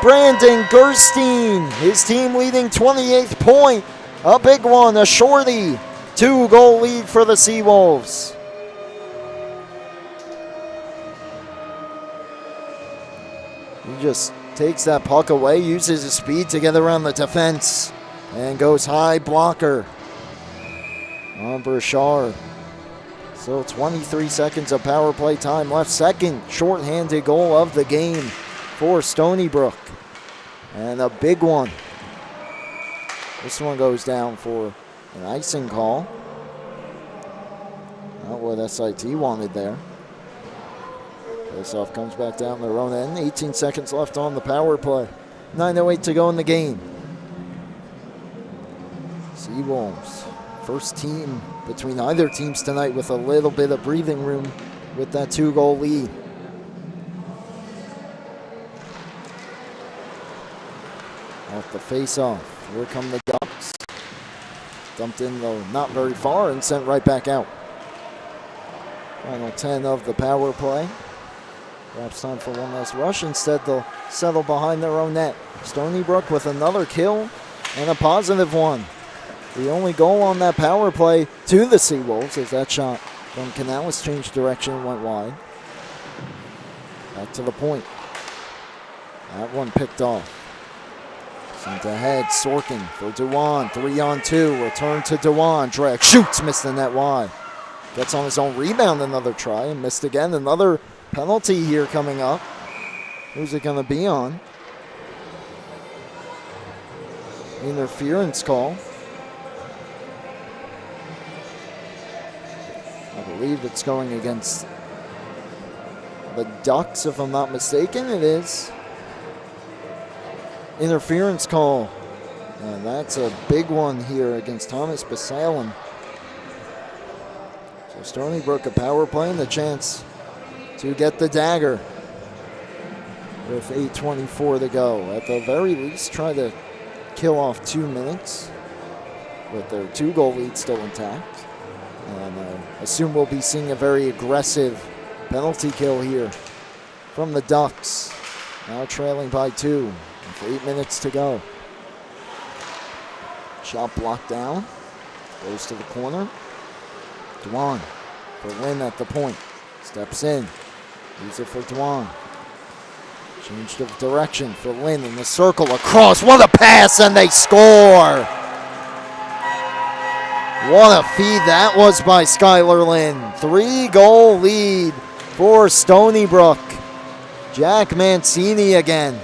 A: Brandon Gerstein, his team leading 28th point. A big one, a shorty. 2-goal lead for the Seawolves. He just takes that puck away, uses his speed to get around the defense, and goes high blocker on Burchard. Still 23 seconds of power play time left. Second shorthanded goal of the game for Stony Brook. And a big one. This one goes down for an icing call. Not what SIT wanted there. Faceoff comes back down their own end. 18 seconds left on the power play. 9:08 to go in the game. Seawolves, first team between either teams tonight with a little bit of breathing room with that 2-goal lead. Off the face-off. Here come the Ducks. Dumped in, though, not very far, and sent right back out. Final 10 of the power play. Perhaps time for one last rush. Instead, they'll settle behind their own net. Stony Brook with another kill and a positive one. The only goal on that power play to the Seawolves as that shot from Canales changed direction and went wide. Back to the point. That one picked off. Sent ahead, Sorkin for Dewan. 3-on-2, return to Dewan. Drag, shoots, missed the net wide. Gets on his own rebound, another try, and missed again. Another penalty here coming up. Who's it going to be on? Interference call. I believe it's going against the Ducks, if I'm not mistaken. It is. Interference call. And that's a big one here against Thomas Basalem. So Stony Brook a power play and the chance to get the dagger with 8:24 to go. At the very least, try to kill off 2 minutes with their 2-goal lead still intact. And I assume we'll be seeing a very aggressive penalty kill here from the Ducks. Now trailing by 2 with 8 minutes to go. Shot blocked down. Goes to the corner. Dwan for Lynn at the point. Steps in. Use it for Dwan. Change of direction for Lynn in the circle across. What a pass, and they score! What a feed that was by Skylar Lynn. 3-goal lead for Stony Brook. Jack Mancini again.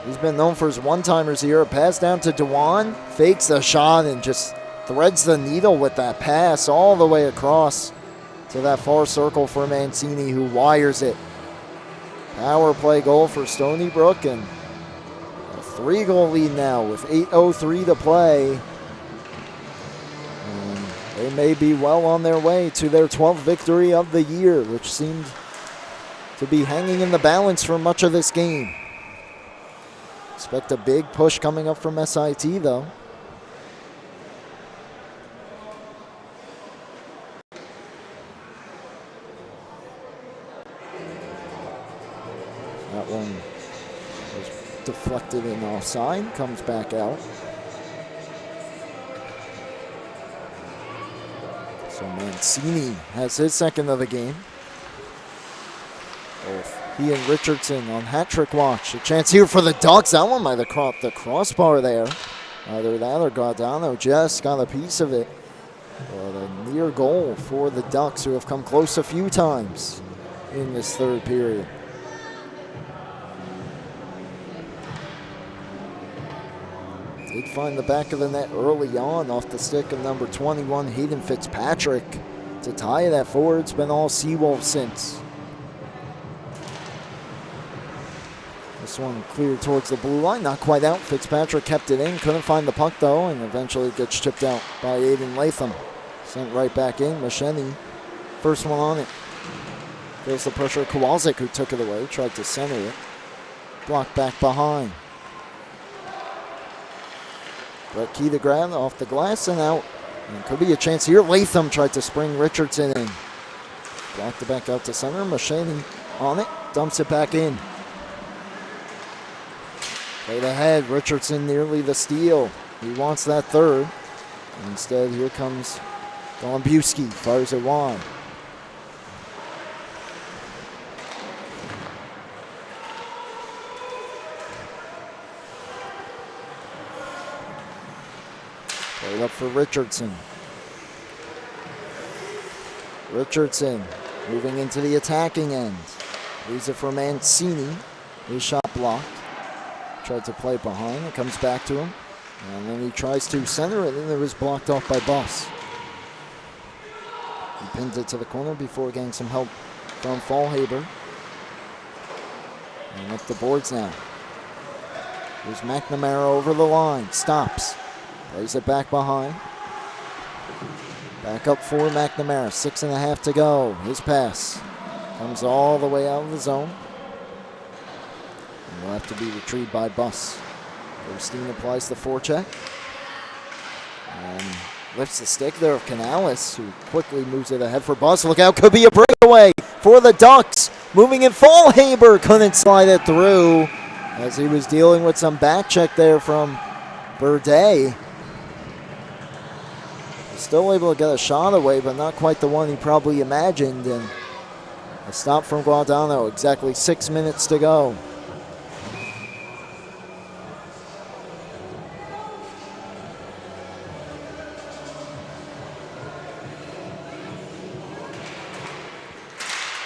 A: He's been known for his one-timers here. A pass down to Dewan. Fakes the shot and just threads the needle with that pass all the way across to that far circle for Mancini, who wires it. Power play goal for Stony Brook, and a 3-goal lead now with 8:03 to play. And they may be well on their way to their 12th victory of the year, which seemed to be hanging in the balance for much of this game. Expect a big push coming up from SIT, though. That one was deflected and offside. Comes back out. So Mancini has his second of the game. Both he and Richardson on hat-trick watch. A chance here for the Ducks. That one might have caught the crossbar there. Either that or Gaudano just got a piece of it. But a near goal for the Ducks, who have come close a few times in this third period. Did find the back of the net early on off the stick of number 21, Hayden Fitzpatrick, to tie it at forward. It's been all Seawolves since. This one cleared towards the blue line, not quite out. Fitzpatrick kept it in, couldn't find the puck though, and eventually it gets chipped out by Aiden Latham. Sent right back in. Macheny, first one on it. Feels the pressure. Kowalczyk, who took it away, tried to center it. Blocked back behind. Brett key to grab off the glass and out. And could be a chance here. Latham tried to spring Richardson in. Blocked it back out to center. Machete on it. Dumps it back in. Played ahead. Richardson nearly the steal. He wants that third. Instead, here comes Golumbewski. Fires it wide. Played up for Richardson. Richardson moving into the attacking end. Leaves it for Mancini. His shot blocked. Tried to play behind. It comes back to him. And then he tries to center it, and it was blocked off by Buss. He pins it to the corner before getting some help from Fallhaber. And up the boards now. Here's McNamara over the line. Stops. Plays it back behind. Back up for McNamara. 6.5 to go. His pass comes all the way out of the zone. And will have to be retrieved by Buss. Gerstein applies the forecheck. And lifts the stick there of Canales, who quickly moves it ahead for Buss. Look out, could be a breakaway for the Ducks. Moving in, Fallhaber couldn't slide it through as he was dealing with some back check there from Burde. Still able to get a shot away, but not quite the one he probably imagined. And a stop from Guadagno, exactly 6 minutes to go.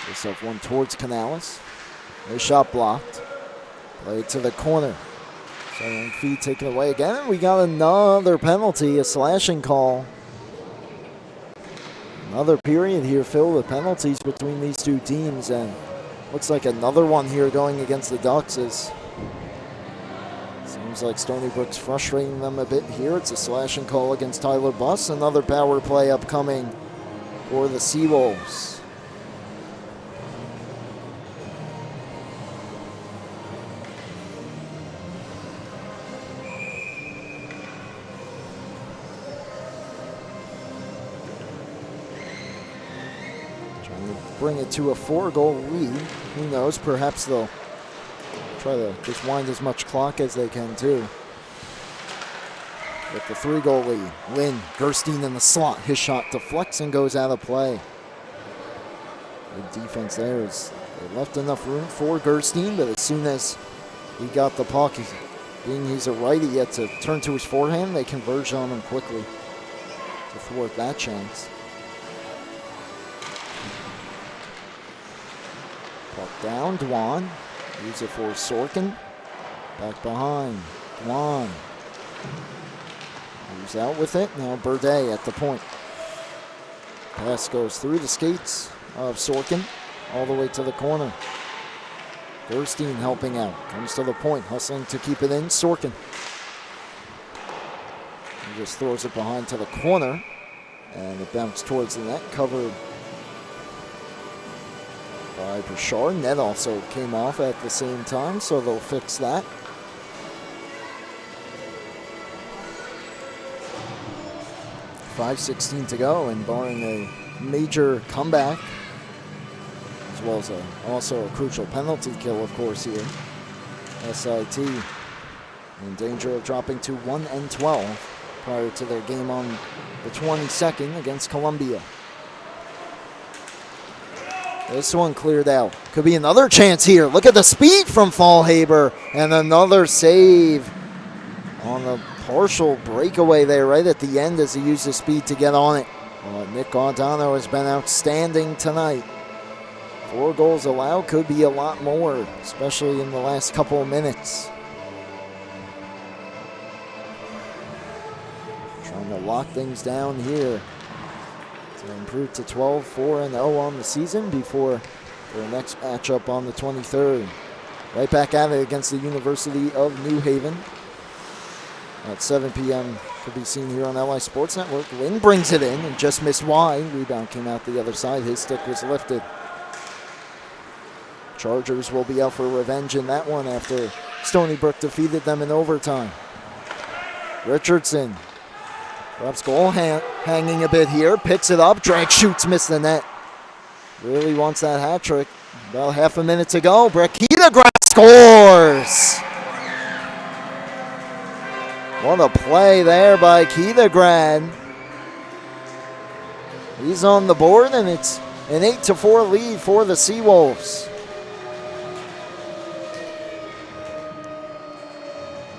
A: This up one towards Canales. A shot blocked. Played to the corner. 7 feet taken away again. And we got another penalty, a slashing call. Another period here filled with penalties between these two teams, and looks like another one here going against the Ducks. Seems like Stony Brook's frustrating them a bit here. It's a slashing call against Tyler Buss. Another power play upcoming for the Seawolves. Bring it to a 4-goal lead. Who knows? Perhaps they'll try to just wind as much clock as they can too. With the 3-goal lead, Lynn Gerstein in the slot. His shot deflects and goes out of play. Good defense there. They left enough room for Gerstein, but as soon as he got the puck, being he's a righty, yet to turn to his forehand, they converged on him quickly to thwart that chance. Puck down, Dwan. Use it for Sorkin. Back behind, Dwan. Moves out with it. Now Burde at the point. Pass goes through the skates of Sorkin all the way to the corner. Gerstein helping out. Comes to the point, hustling to keep it in. Sorkin. He just throws it behind to the corner. And it bounced towards the net, covered by Bouchard. Net also came off at the same time, so they'll fix that. .5:16 to go, and barring a major comeback, as well as also a crucial penalty kill, of course, here, SIT in danger of dropping to 1-12 prior to their game on the 22nd against Columbia. This one cleared out. Could be another chance here. Look at the speed from Fallhaber. And another save on the partial breakaway there right at the end as he used the speed to get on it. Well, Nick Guadagno has been outstanding tonight. 4 goals allowed, could be a lot more, especially in the last couple of minutes. Trying to lock things down here to improve to 12-4-0 on the season before their next matchup on the 23rd. Right back at it against the University of New Haven at 7 p.m. to be seen here on LI Sports Network. Lynn brings it in and just missed wide. Rebound came out the other side. His stick was lifted. Chargers will be out for revenge in that one after Stony Brook defeated them in overtime. Richardson. Perhaps goal hanging a bit here. Picks it up. Drag shoots, missed the net. Really wants that hat trick. About half a minute to go. Brekitagrad scores. What a play there by Kitagrad. He's on the board, and it's an 8-4 lead for the Seawolves.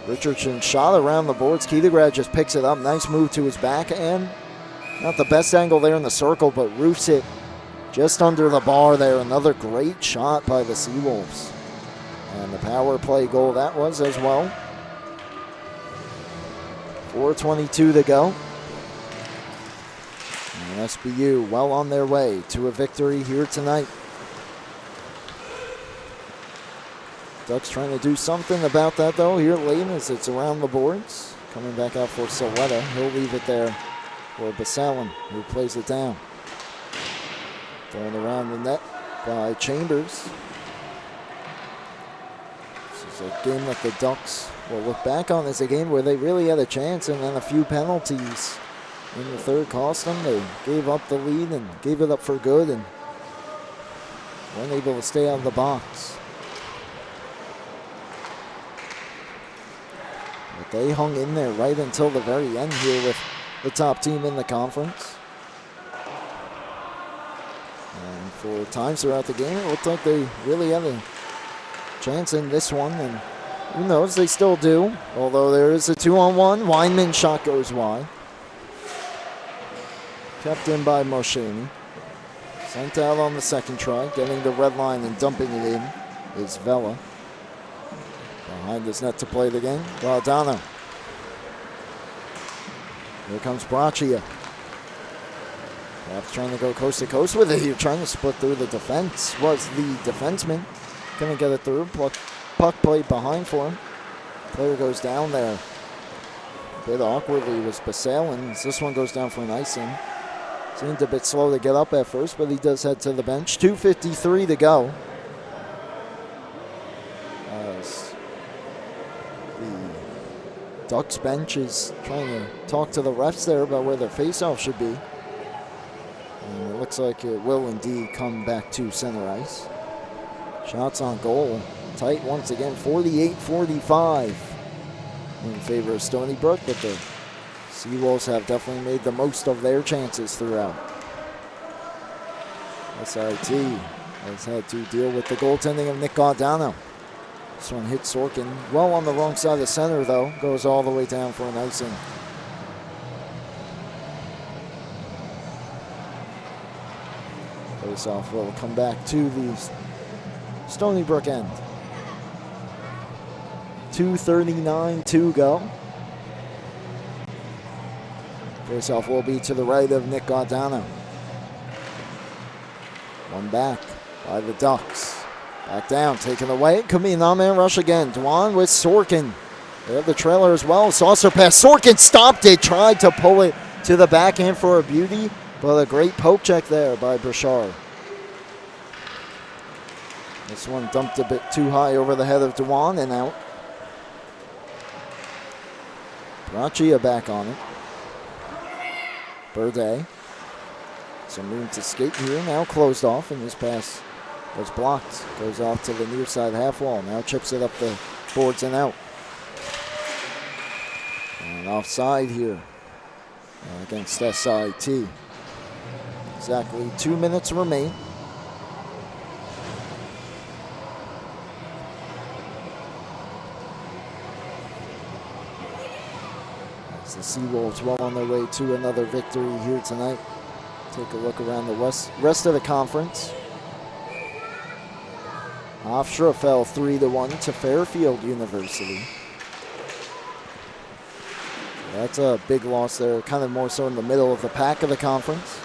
A: Richardson shot around the boards. Kitagrad just picks it up. Nice move to his backhand. Not the best angle there in the circle, but roofs it just under the bar there. Another great shot by the Seawolves. And the power play goal that was as well. 4:22 to go. And SBU well on their way to a victory here tonight. Ducks trying to do something about that though here late as it's around the boards. Coming back out for Soletta. He'll leave it there for Basalin, who plays it down. Thrown around the net by Chambers. This is a game that the Ducks will look back on as a game where they really had a chance, and then a few penalties in the third cost them. They gave up the lead and gave it up for good and weren't able to stay out of the box. But they hung in there right until the very end here with the top team in the conference. And for times throughout the game, it looked like they really had a chance in this one, and who knows, they still do. Although there is a 2-on-1. Weinman shot goes wide. Kept in by Moshani. Sent out on the second try. Getting the red line and dumping it in is Vela. Behind his net to play the game. Guardano. Here comes Braccia. Perhaps trying to go coast to coast with it here. Trying to split through the defense. Was the defenseman. Couldn't get it through. Puck played behind for him. Player goes down there. A bit awkwardly was Basalin. This one goes down for an icing. Seemed a bit slow to get up at first, but he does head to the bench. 2:53 to go. As the Ducks bench is trying to talk to the refs there about where their faceoff should be. And it looks like it will indeed come back to center ice. Shots on goal. Tight once again, 48-45 in favor of Stony Brook, but the Seawolves have definitely made the most of their chances throughout. SIT has had to deal with the goaltending of Nick Guardano. This one hit Sorkin well on the wrong side of the center, though. Goes all the way down for an icing. Face-off will come back to the Stony Brook end. 2:39 to go. Face-off will be to the right of Nick Guardano. One back by the Ducks. Back down, taken away. Could be a non-man rush again. Dwan with Sorkin. They have the trailer as well. Saucer pass. Sorkin stopped it. Tried to pull it to the backhand for a beauty, but a great poke check there by Brashard. This one dumped a bit too high over the head of Dwan and out. Braccia back on it. Burde. Some room to skate here. Now closed off, and this pass was blocked. Goes off to the near side half wall. Now chips it up the boards and out. And offside here against SIT. Exactly 2 minutes remain. As the Seawolves well on their way to another victory here tonight. Take a look around the rest of the conference. Hofstra fell 3-1 to Fairfield University. That's a big loss there, kind of more so in the middle of the pack of the conference.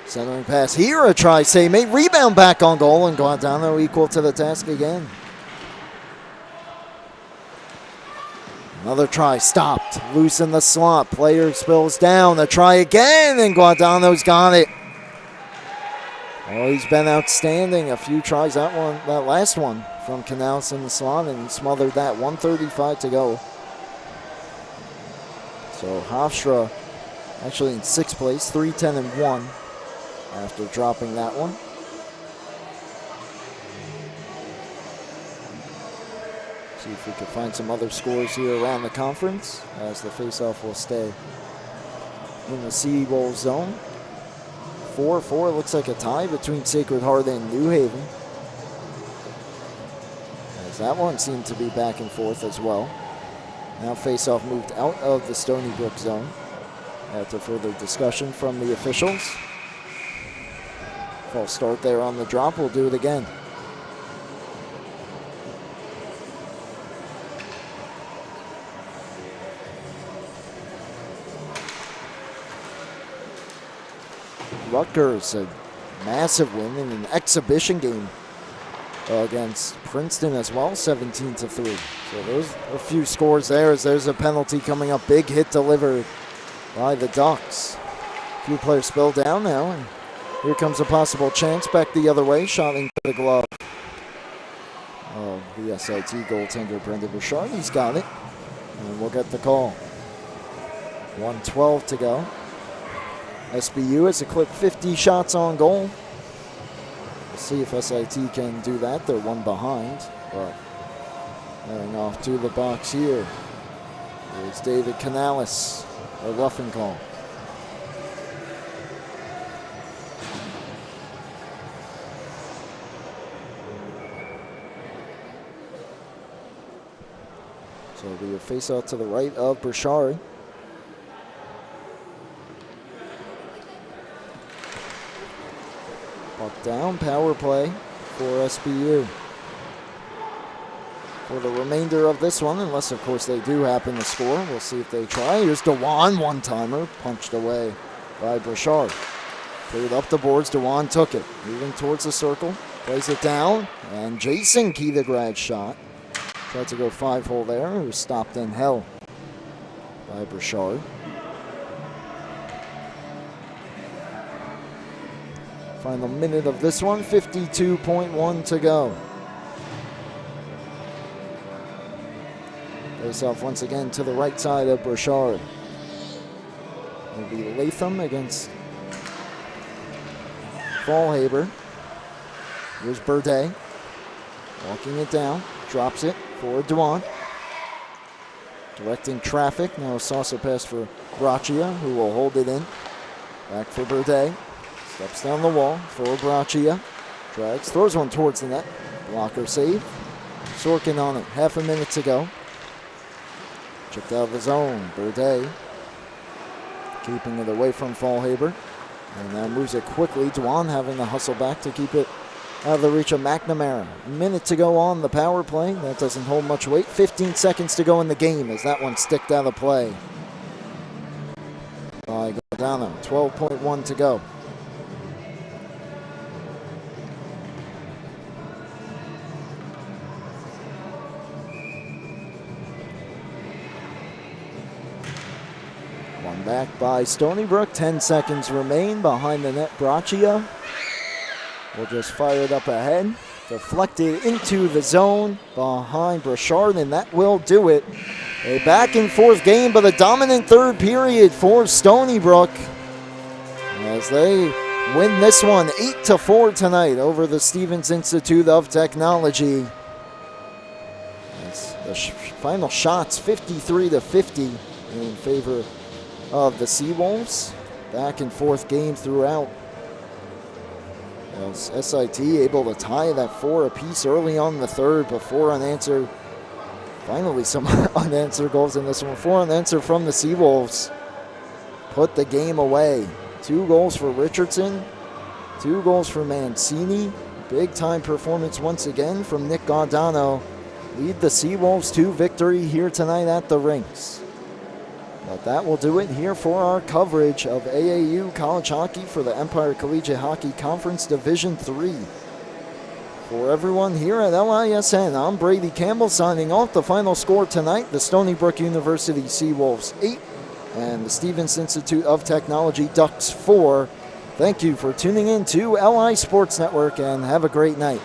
A: Centering pass here, a try save made. Rebound back on goal, and Guardano equal to the task again. Another try stopped, loose in the slot. Player spills down, a try again, and Guardano's got it. Oh, he's been outstanding. A few tries, that last one from Canales in the slot, and he smothered that. 1:35 to go. So Hofstra actually in 6th place, 3-10-1 after dropping that one. See if we can find some other scores here around the conference as the faceoff will stay in the Seawolves zone. 4-4, looks like a tie between Sacred Heart and New Haven, as that one seemed to be back and forth as well. Now faceoff moved out of the Stony Brook zone after further discussion from the officials. False start there on the drop. We'll do it again. Rutgers, a massive win in an exhibition game against Princeton as well, 17-3. So there's a few scores there as there's a penalty coming up. Big hit delivered by the Ducks. A few players spill down now, and here comes a possible chance back the other way. Shot into the glove of the SIT goaltender Brendan Bouchard. He's got it, and we'll get the call. 1:12 to go. SBU has eclipsed 50 shots on goal. We'll see if SIT can do that. They're one behind, but heading off to the box here is David Canales, a roughing call. So it'll be a face out to the right of Bouchard. Puck down, power play for SBU. For the remainder of this one, unless of course they do happen to score. We'll see if they try. Here's Dewan, one-timer, punched away by Bouchard. Cleared up the boards, Dewan took it. Moving towards the circle, plays it down, and Jason Keithagrad's shot. Tried to go 5-hole there, it was stopped in hell by Bouchard. Final minute of this one, 52.1 to go. Face off once again to the right side of Bouchard. It'll be Latham against Fallhaber. Here's Burde. Walking it down, drops it for Dewan. Directing traffic, now a saucer pass for Braccia, who will hold it in. Back for Burde. Steps down the wall for Braccia. Drags, throws one towards the net. Blocker save. Sorkin on it, half a minute to go. Chipped out of the zone, Burde. Keeping it away from Fallhaber. And now moves it quickly. Dewan having to hustle back to keep it out of the reach of McNamara. A minute to go on the power play. That doesn't hold much weight. 15 seconds to go in the game as that one sticked out of play by Godano. 12.1 to go. One back by Stony Brook. 10 seconds remain behind the net. Braccia will just fire it up ahead. Deflected into the zone behind Bouchard, and that will do it. A back and forth game, but a dominant third period for Stony Brook as they win this one 8-4 tonight over the Stevens Institute of Technology. As the final shots 53-50 in favor of the Seawolves. Back and forth game throughout. As SIT able to tie that 4 apiece early on in the third before unanswered. Finally some unanswered goals in this one. 4 unanswered from the Seawolves. Put the game away. 2 goals for Richardson. 2 goals for Mancini. Big time performance once again from Nick Godano. Lead the Seawolves to victory here tonight at the rinks. But that will do it here for our coverage of AAU college hockey for the Empire Collegiate Hockey Conference Division III. For everyone here at LISN, I'm Brady Campbell signing off. The final score tonight, the Stony Brook University Seawolves 8 and the Stevens Institute of Technology Ducks 4. Thank you for tuning in to LI Sports Network and have a great night.